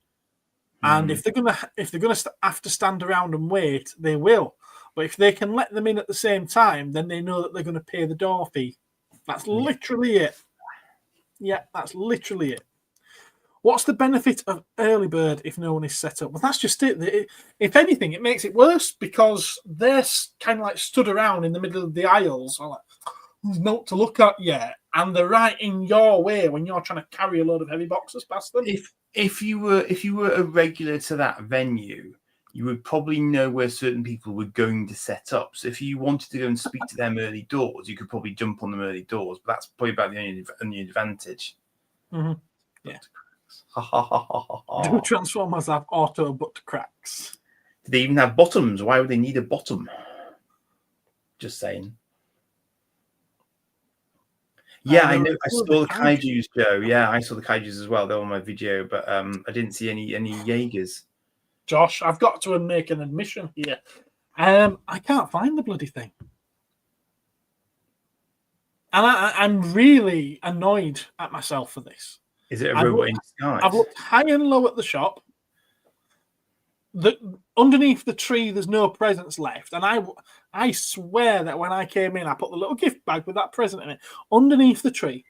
And if they're gonna have to stand around and wait, they will. But if they can let them in at the same time, then they know that they're going to pay the door fee. That's literally it. Yeah, that's literally it. What's the benefit of early bird if no one is set up? Well, that's just it. If anything, it makes it worse because they're kind of like stood around in the middle of the aisles. I'm like, there's not to look at yet, and they're right in your way when you're trying to carry a load of heavy boxes past them. If you were a regular to that venue, you would probably know where certain people were going to set up. So if you wanted to go and speak to them early doors, you could probably jump on them early doors. But that's probably about the only advantage. Mm-hmm. Yeah. Do Transformers have auto butt cracks? Do they even have bottoms? Why would they need a bottom? Just saying. Yeah, I know. I saw the kaijus, Joe. Yeah, I saw the kaijus as well. They're on my video, but I didn't see any Jaegers. Josh, I've got to make an admission here. I can't find the bloody thing. And I'm really annoyed at myself for this. Is it a robot in disguise? I've looked high and low at the shop. Underneath the tree, there's no presents left. And I swear that when I came in, I put the little gift bag with that present in it underneath the tree.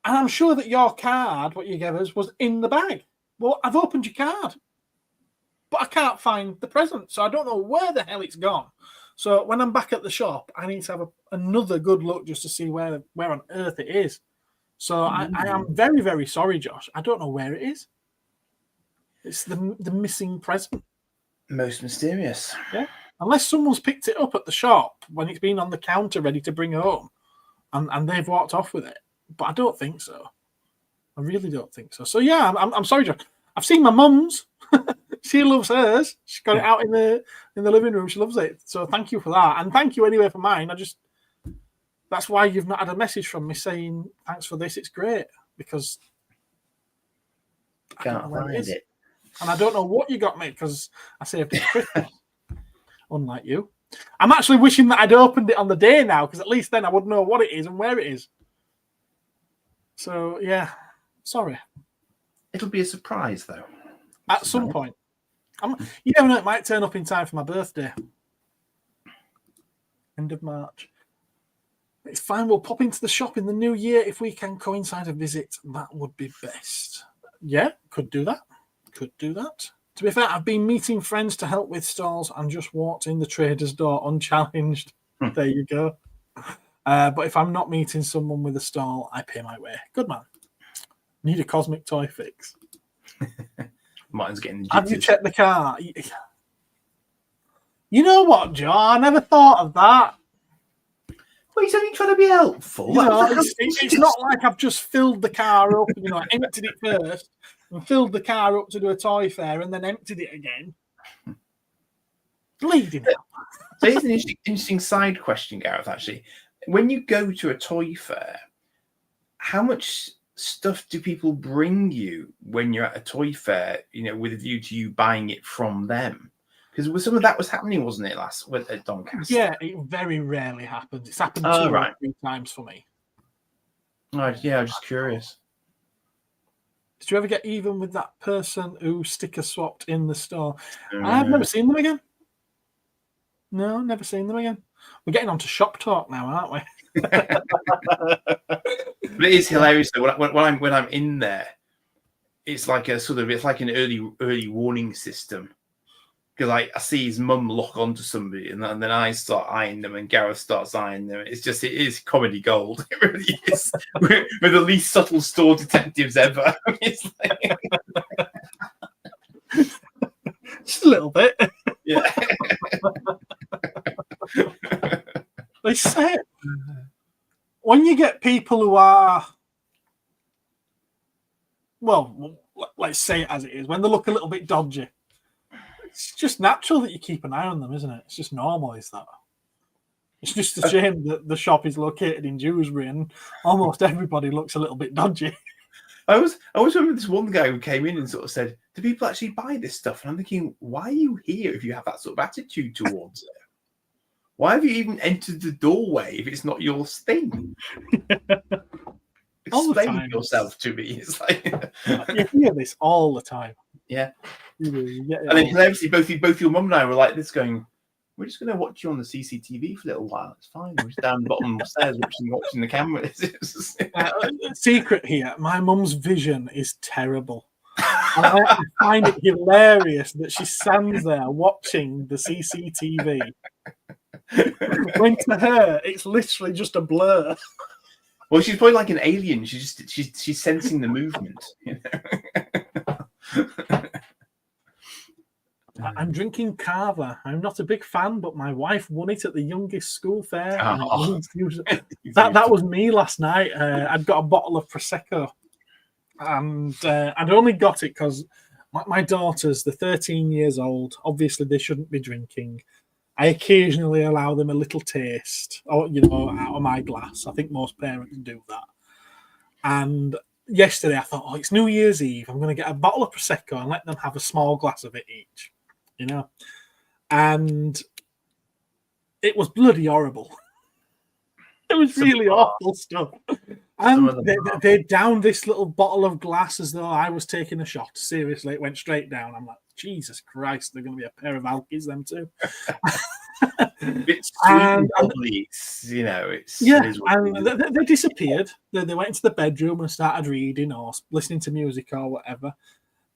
And I'm sure that your card, what you gave us, was in the bag. Well, I've opened your card, but I can't find the present. So I don't know where the hell it's gone. So when I'm back at the shop, I need to have another good look just to see where on earth it is. So I am very, very sorry, Josh. I don't know where it is. It's the missing present. Most mysterious. Yeah. Unless someone's picked it up at the shop when it's been on the counter ready to bring home and they've walked off with it. But I don't think so. I really don't think so. So yeah, I'm sorry, Josh. I've seen my mum's. She loves hers. She's got it out in the living room. She loves it. So thank you for that. And thank you anyway for mine. That's why you've not had a message from me saying thanks for this. It's great because I don't know where it is. And I don't know what you got me because I saved it for Christmas. Unlike you. I'm actually wishing that I'd opened it on the day now because at least then I would know what it is and where it is. So, yeah. Sorry. It'll be a surprise, though. At some point. You never know, it might turn up in time for my birthday. End of March. It's fine. We'll pop into the shop in the new year if we can coincide a visit. That would be best. Yeah, could do that. Could do that. To be fair, I've been meeting friends to help with stalls and just walked in the trader's door unchallenged. There you go. But if I'm not meeting someone with a stall, I pay my way. Good man. Need a cosmic toy fix. Martin's getting the Have you checked the car? You know what, Joe? I never thought of that. Well, he's only trying to be helpful. You know, it's not like I've just filled the car up, emptied it first and filled the car up to do a toy fair and then emptied it again. Bleeding out. So here's an interesting side question, Gareth, actually. When you go to a toy fair, how much stuff do people bring you when you're at a toy fair, with a view to you buying it from them? Because some of that was happening, wasn't it, at Doncaster? Yeah, it very rarely happens. It's happened 2 or 3 times for me. Oh, yeah, I'm just curious. Did you ever get even with that person who sticker swapped in the store? I've never seen them again. No, never seen them again. We're getting on to shop talk now, aren't we? But it is hilarious though. When I'm in there, it's like an early warning system. Because I see his mum lock onto somebody, and then I start eyeing them, and Gareth starts eyeing them. It is comedy gold. It really is. We're the least subtle store detectives ever. It's like... Just a little bit. Yeah. They say when you get people who are, well, let's say it as it is, when they look a little bit dodgy, it's just natural that you keep an eye on them, isn't it? It's just normal, is that? It's just a shame that the shop is located in Dewsbury and almost everybody looks a little bit dodgy. I always remember this one guy who came in and sort of said, "Do people actually buy this stuff?" And I'm thinking, why are you here if you have that sort of attitude towards it? Why have you even entered the doorway if it's not your thing? Explain yourself to me. It's like you hear this all the time. Yeah. And then hilariously, both your mum and I were like this, going, "We're just going to watch you on the CCTV for a little while. It's fine. We're just down the bottom stairs watching the camera." Secret here: my mum's vision is terrible. I find it hilarious that she stands there watching the CCTV. When to her, it's literally just a blur. Well, she's probably like an alien. She's sensing the movement. I'm drinking Carver. I'm not a big fan, but my wife won it at the youngest school fair. That was me last night. I'd got a bottle of Prosecco, and I'd only got it because my daughters, they're 13 years old. Obviously, they shouldn't be drinking. I occasionally allow them a little taste, or out of my glass. I think most parents do that. And yesterday, I thought, oh, it's New Year's Eve. I'm going to get a bottle of Prosecco and let them have a small glass of it each, And it was bloody horrible. It was really awful stuff. And they downed this little bottle of glass as though I was taking a shot. Seriously, it went straight down. I'm like, Jesus Christ, they're going to be a pair of alkies, them too. It's and they disappeared. They went into the bedroom and started reading or listening to music or whatever.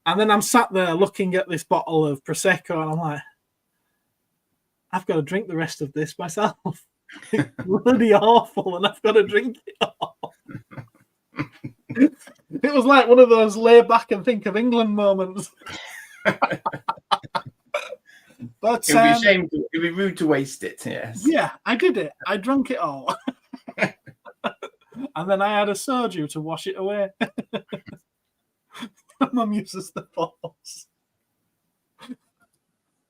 And then I'm sat there looking at this bottle of Prosecco, and I'm like, I've got to drink the rest of this myself. It's bloody awful, and I've got to drink it all. It was like one of those lay back and think of England moments. But It would be a shame. It would be rude to waste it. Yes. yeah, I did it. I drank it all. And then I had a soju to wash it away. Mum uses the force.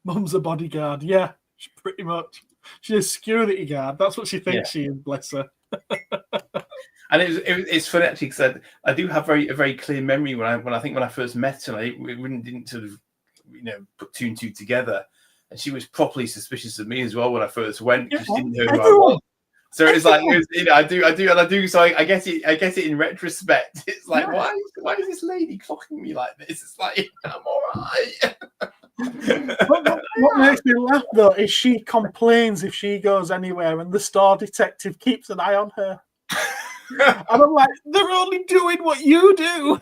Mum's a bodyguard. Yeah, pretty much. She's a security guard. That's what she thinks she is, bless her. And it's funny actually because I do have a very clear memory when I first met her. We didn't sort of put two and two together, and she was properly suspicious of me as well when I first went because she didn't know who I was. So it's like I do. So I get it in retrospect. It's like why is this lady clocking me like this? It's like I'm all right. What makes me laugh though is she complains if she goes anywhere, and the store detective keeps an eye on her. And I'm like, they're only doing what you do.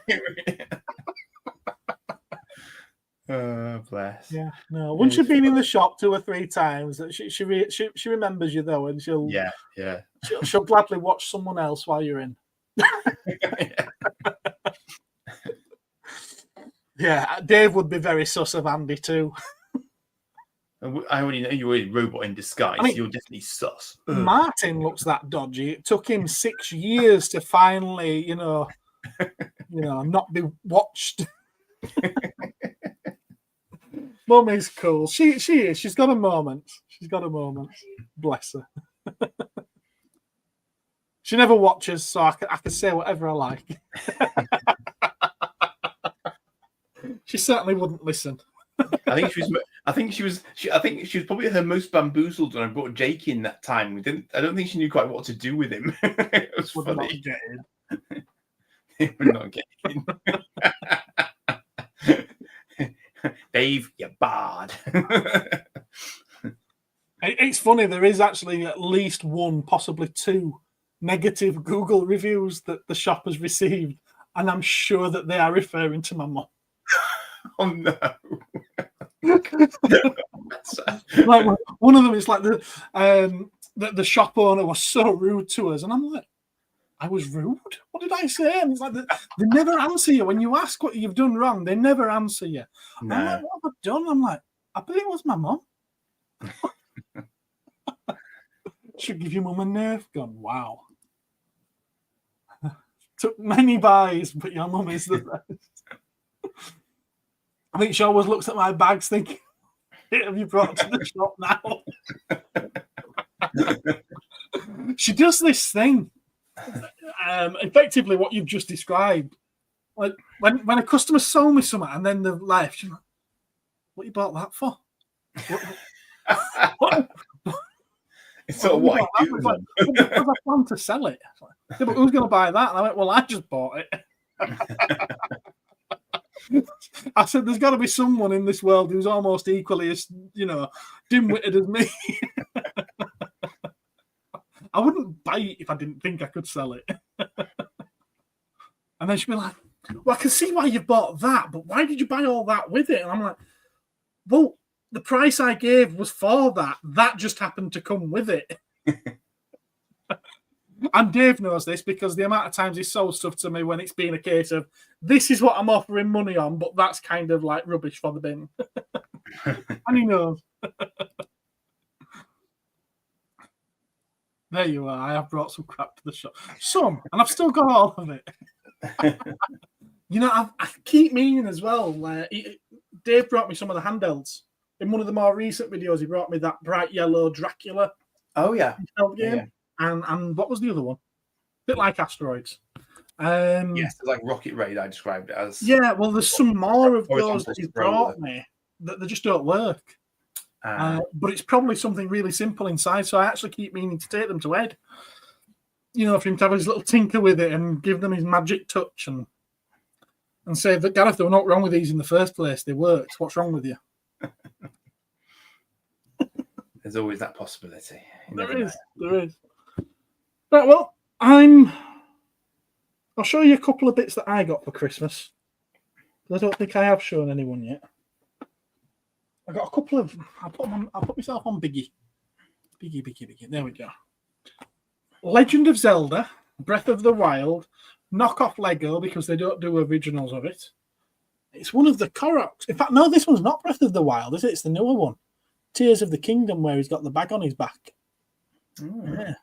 Oh, bless. Yeah, no. Once you've been in the shop 2 or 3 times, she remembers you though, and she'll gladly watch someone else while you're in. Yeah, Dave would be very sus of Andy too. I already know you're a robot in disguise. You're definitely sus. Martin looks that dodgy. It took him 6 years to finally, not be watched. Mum is cool. She is. She's got a moment. Bless her. She never watches, so I can say whatever I like. She certainly wouldn't listen. I think she was probably her most bamboozled when I brought Jake in that time. I don't think she knew quite what to do with him. It was funny. We're not getting. Dave, you bad. It's funny. There is actually at least 1, possibly 2, negative Google reviews that the shop has received, and I'm sure that they are referring to my mum. Oh no. Like one of them is like the shop owner was so rude to us, and I'm like, I was rude? What did I say? And it's like they never answer you when you ask what you've done wrong. They never answer you. No. I'm like, what have I done? I'm like, I bet it was my mum. Should give your mum a Nerf gun. Wow. Took many buys, but your mum is the best. I think she always looks at my bags thinking, what have you brought to the shop now? She does this thing. Effectively what you've just described. Like when a customer sold me something and then they've left, she's like, what you bought that for? What? It's sort of what I do. Because I plan to sell it. Like, yeah, but who's going to buy that? And I went, well, I just bought it. I said, there's got to be someone in this world who's almost equally as, dim-witted as me. I wouldn't buy it if I didn't think I could sell it. And then she'd be like, well, I can see why you bought that, but why did you buy all that with it? And I'm like, well, the price I gave was for that. That just happened to come with it. And Dave knows this because the amount of times he sold stuff to me when it's been a case of, this is what I'm offering money on, but that's kind of like rubbish for the bin. And he knows. There you are. I have brought some crap to the shop. Some, and I've still got all of it. I keep meaning as well. Dave brought me some of the handhelds. In one of the more recent videos, he brought me that bright yellow Dracula. Oh, yeah. Game. Yeah. And what was the other one? A bit like Asteroids. Yes, it's like Rocket Raid, I described it as. Yeah, well, there's some more of those that he's brought me that they just don't work. But it's probably something really simple inside, so I actually keep meaning to take them to Ed. For him to have his little tinker with it and give them his magic touch and say that, Gareth, there were not wrong with these in the first place. They worked. What's wrong with you? There's always that possibility. There is. Right, well, I'll show you a couple of bits that I got for Christmas. I don't think I have shown anyone yet. I got a couple of. I'll put myself on Biggie. Biggie. There we go. Legend of Zelda, Breath of the Wild, knockoff Lego because they don't do originals of it. It's one of the Koroks. In fact, no, this one's not Breath of the Wild, is it? It's the newer one. Tears of the Kingdom, where he's got the bag on his back. Yeah.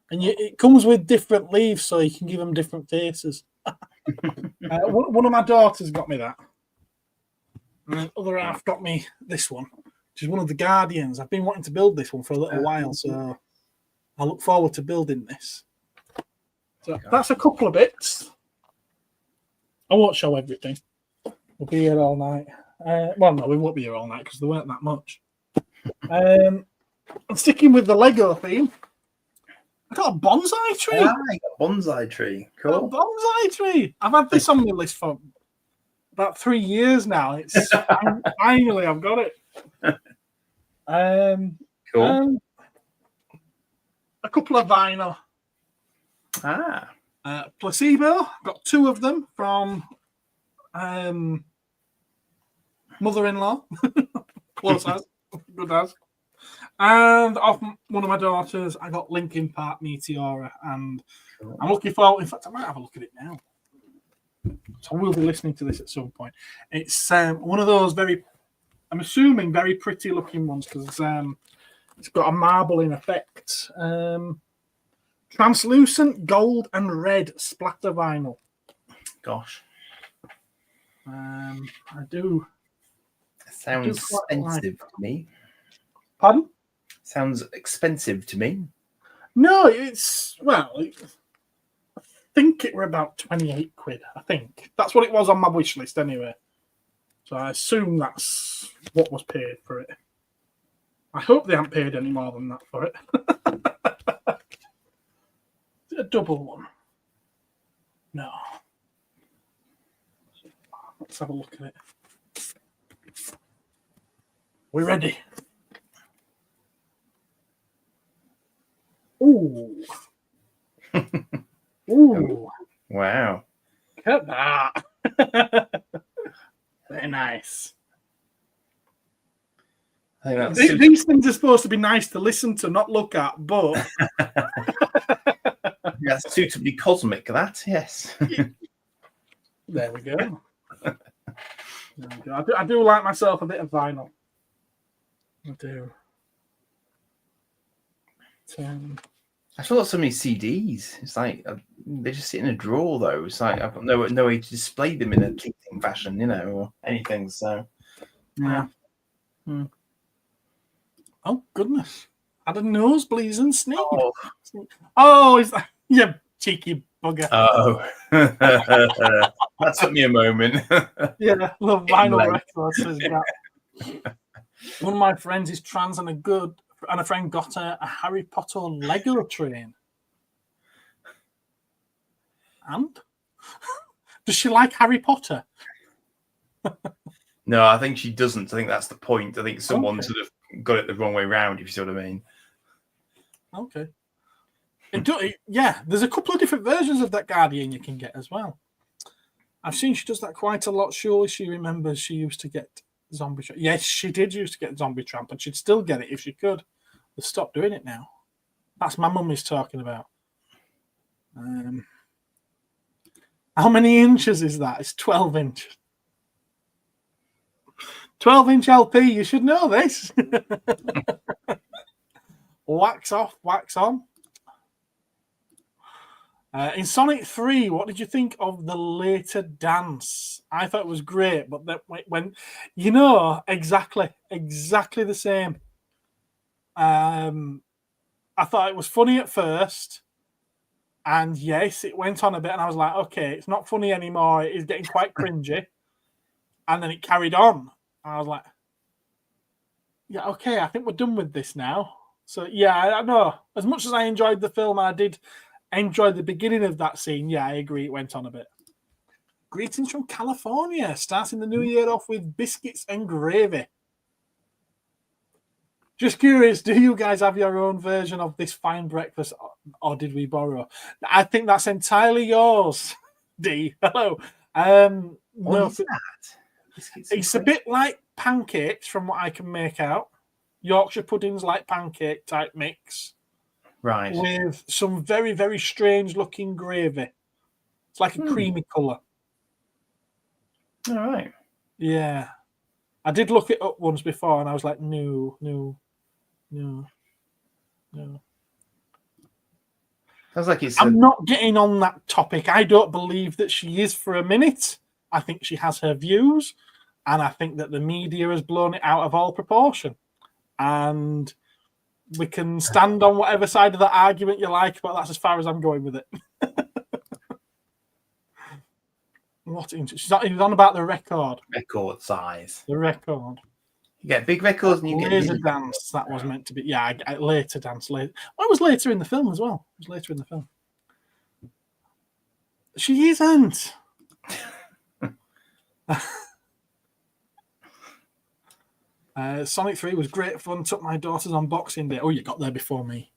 And it comes with different leaves, so you can give them different faces. One of my daughters got me that. And the other half got me this one, which is one of the Guardians. I've been wanting to build this one for a little while, so I look forward to building this. So that's a couple of bits. I won't show everything. We'll be here all night. Well, no, we won't be here all night because there weren't that much. I'm sticking with the Lego theme. I got a bonsai tree. Ah, you got a bonsai tree. Cool. A bonsai tree. I've had this on my list for about 3 years now. It's finally I've got it. Cool. A couple of vinyl. Placebo. Got 2 of them from mother-in-law. Close as. Good as. And off one of my daughters, I got Linkin Park Meteora, and I'm looking forward. In fact, I might have a look at it now. So we'll be listening to this at some point. It's one of those I'm assuming very pretty looking ones because it's got a marbling effect. Translucent gold and red splatter vinyl. Gosh. I do. Sounds expensive to me. Pardon? Sounds expensive to me. No, it's I think it were about 28 quid. I think that's what it was on my wish list anyway. So I assume that's what was paid for it. I hope they haven't paid any more than that for it. Is it a double one? No. Let's have a look at it. We ready? Ooh. Ooh. Wow. Look at that. Very nice. I think that's These things are supposed to be nice to listen to, not look at, but that's suitably cosmic, that, yes. there we go. I do like myself a bit of vinyl. I do. I saw so many CDs. It's like they just sit in a drawer, though. It's like I've got no way to display them in a pleasing fashion, or anything. So, yeah. Oh goodness! I had a nosebleed and sneeze. Oh, is that you cheeky bugger? Oh, that took me a moment. Yeah, love vinyl records. One of my friends is trans and a friend got a Harry Potter Lego train. And does she like Harry Potter? No, I think she doesn't. I think that's the point. I think someone sort of got it the wrong way round, if you see what I mean. Okay. Yeah, there's a couple of different versions of that Guardian you can get as well. I've seen she does that quite a lot. Surely she remembers she used to get Zombie Tramp. Yes, she did used to get Zombie Tramp, and she'd still get it if she could. They've stopped doing it now. That's my mum is talking about. How many inches is that? It's 12 inches. 12-inch LP. You should know this. Wax off, wax on. In Sonic 3, what did you think of the later dance? I thought it was great, but that when exactly the same. I thought it was funny at first, and yes, it went on a bit, and I was like, okay, it's not funny anymore. It is getting quite cringy, and then it carried on. I was like, yeah, okay, I think we're done with this now. So yeah, I know. As much as I enjoyed the film, I did enjoy the beginning of that scene. Yeah, I agree. It went on a bit. Greetings from California. Starting the new year off with biscuits and gravy. Just curious, do you guys have your own version of this fine breakfast, or did we borrow? I think that's entirely yours, D. Hello. What is that? It's a bit like pancakes, from what I can make out. Yorkshire puddings like pancake type mix. Right. With some very, very strange looking gravy. It's like a creamy colour. All right. Yeah. I did look it up once before and I was like, no. Sounds like it's. I'm not getting on that topic. I don't believe that she is for a minute. I think she has her views, and I think that the media has blown it out of all proportion. And we can stand on whatever side of that argument you like, but that's as far as I'm going with it. She's on about the record. Record size. The record. You get big records and you get laser dance. That was meant to be. Yeah, later dance. Later. Well, it was later in the film as well. It was later in the film. She isn't. Sonic 3 was great fun. Took my daughters on Boxing Day. Oh, you got there before me.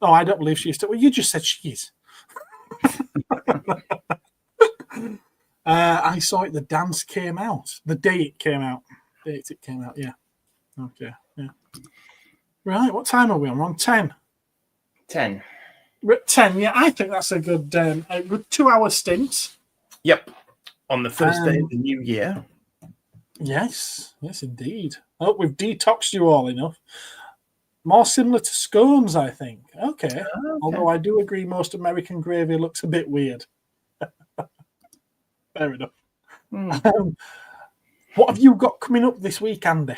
Oh, I don't believe she is. Well, you just said she is. I saw it. The dance came out. The day it came out. Yeah. Okay. Yeah. Right. What time are we on? We're on 10. 10. We're at 10. Yeah, I think that's a good 2-hour stint. Yep. On the first day of the new year. Yes, indeed. Oh, we've detoxed you all enough. More similar to scones, I think. Okay. Although I do agree most American gravy looks a bit weird. Fair enough. What have you got coming up this week, Andy?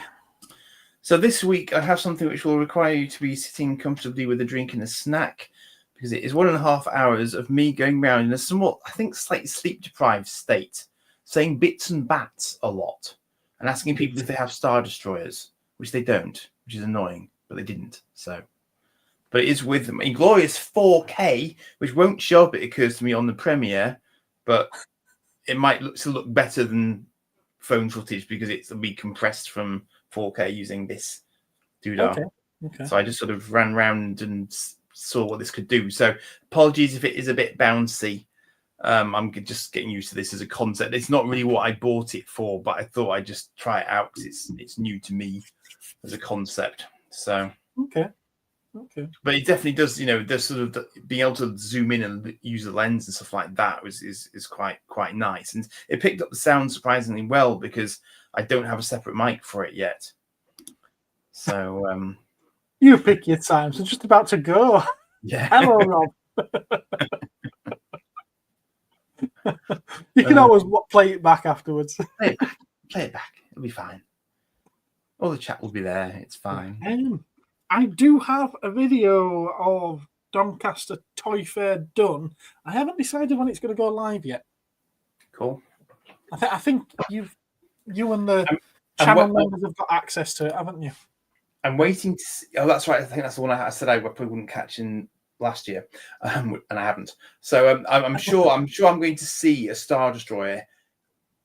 So this week I have something which will require you to be sitting comfortably with a drink and a snack, because it is 1.5 hours of me going around in a somewhat, I think, slightly sleep-deprived state, saying bits and bats a lot, and asking people if they have Star Destroyers, which they don't, which is annoying, but they didn't. So, but it is with them in glorious 4K, which won't show up, it occurs to me, on the premiere, but it might still look better than phone footage because it'll be compressed from 4K using this doodah. Okay. So I just sort of ran around and saw what this could do. So apologies if it is a bit bouncy. I'm just getting used to this as a concept. It's not really what I bought it for, but I thought I'd just try it out because it's new to me as a concept. So okay. But it definitely does, there's sort of being able to zoom in and use the lens and stuff like that is quite nice. And it picked up the sound surprisingly well because I don't have a separate mic for it yet. So you pick your time. So just about to go. Yeah. Hello, Rob. You can always play it back afterwards. Play it back. It'll be fine. All the chat will be there. It's fine. I do have a video of Doncaster Toy Fair done. I haven't decided when it's going to go live yet. Cool. I think you and the channel members have got access to it, haven't you? I'm waiting to see. Oh, that's right. I think that's the one I said I probably wouldn't catch in last year, and I haven't. So I'm sure I'm going to see a Star Destroyer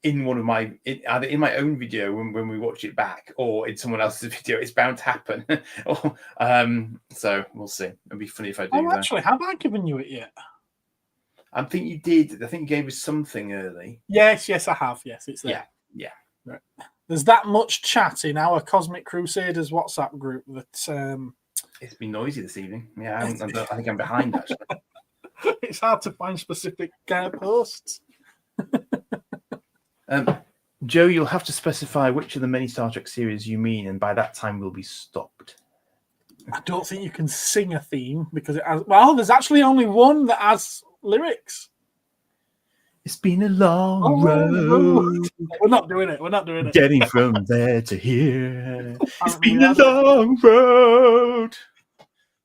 in one of either in my own video when we watch it back, or in someone else's video. It's bound to happen. So we'll see. It'd be funny if I do. Oh, actually, have I given you it yet? I think you did. I think you gave us something early. Yes, I have. Yes, it's there. Yeah. Right. There's that much chat in our Cosmic Crusaders WhatsApp group that it's been noisy this evening. Yeah, I think I'm behind actually. It's hard to find specific posts. Joe, you'll have to specify which of the many Star Trek series you mean, and by that time we'll be stopped. I don't think you can sing a theme because it has. Well, there's actually only one that has lyrics. It's been a long road. We're not doing it. Getting from there to here. It's been a long road,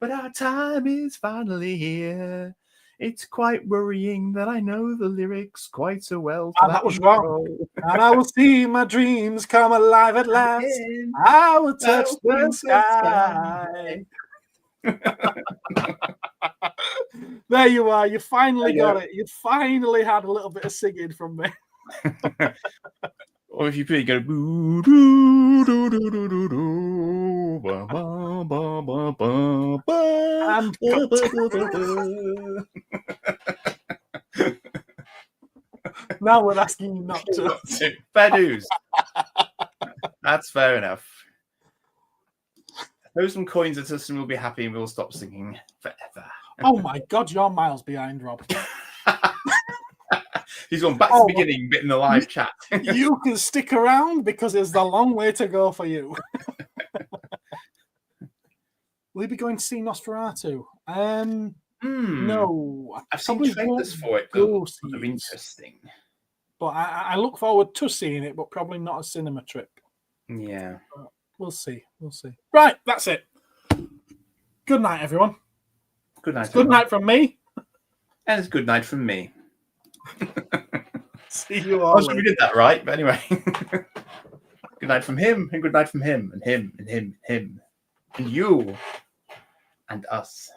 but our time is finally here. It's quite worrying that I know the lyrics quite so well. That was wrong. And I will see my dreams come alive at last. I will touch the sky. There you are. You finally got it. You finally had a little bit of singing from me. Or if you pretty go boo doo doo doo doo doo doo ba ba ba ba ba ba and Now we're asking you not to. Fair dues. That's fair enough. Throw some coins at us and we'll be happy and we'll stop singing forever. Oh my God, you're miles behind, Rob. He's gone back to the beginning, bit in the live chat. You can stick around because there's a long way to go for you. Will you be going to see Nosferatu? No. I've seen trailers for it, but it's sort of interesting. But I look forward to seeing it, but probably not a cinema trip. Yeah. We'll see. We'll see. Right, that's it. Good night, everyone. Good night. Good night from me. And it's good night from me. See you all. I was sure we did that right, but anyway. Good night from him, and good night from him, and him, and him, and him, and you, and us.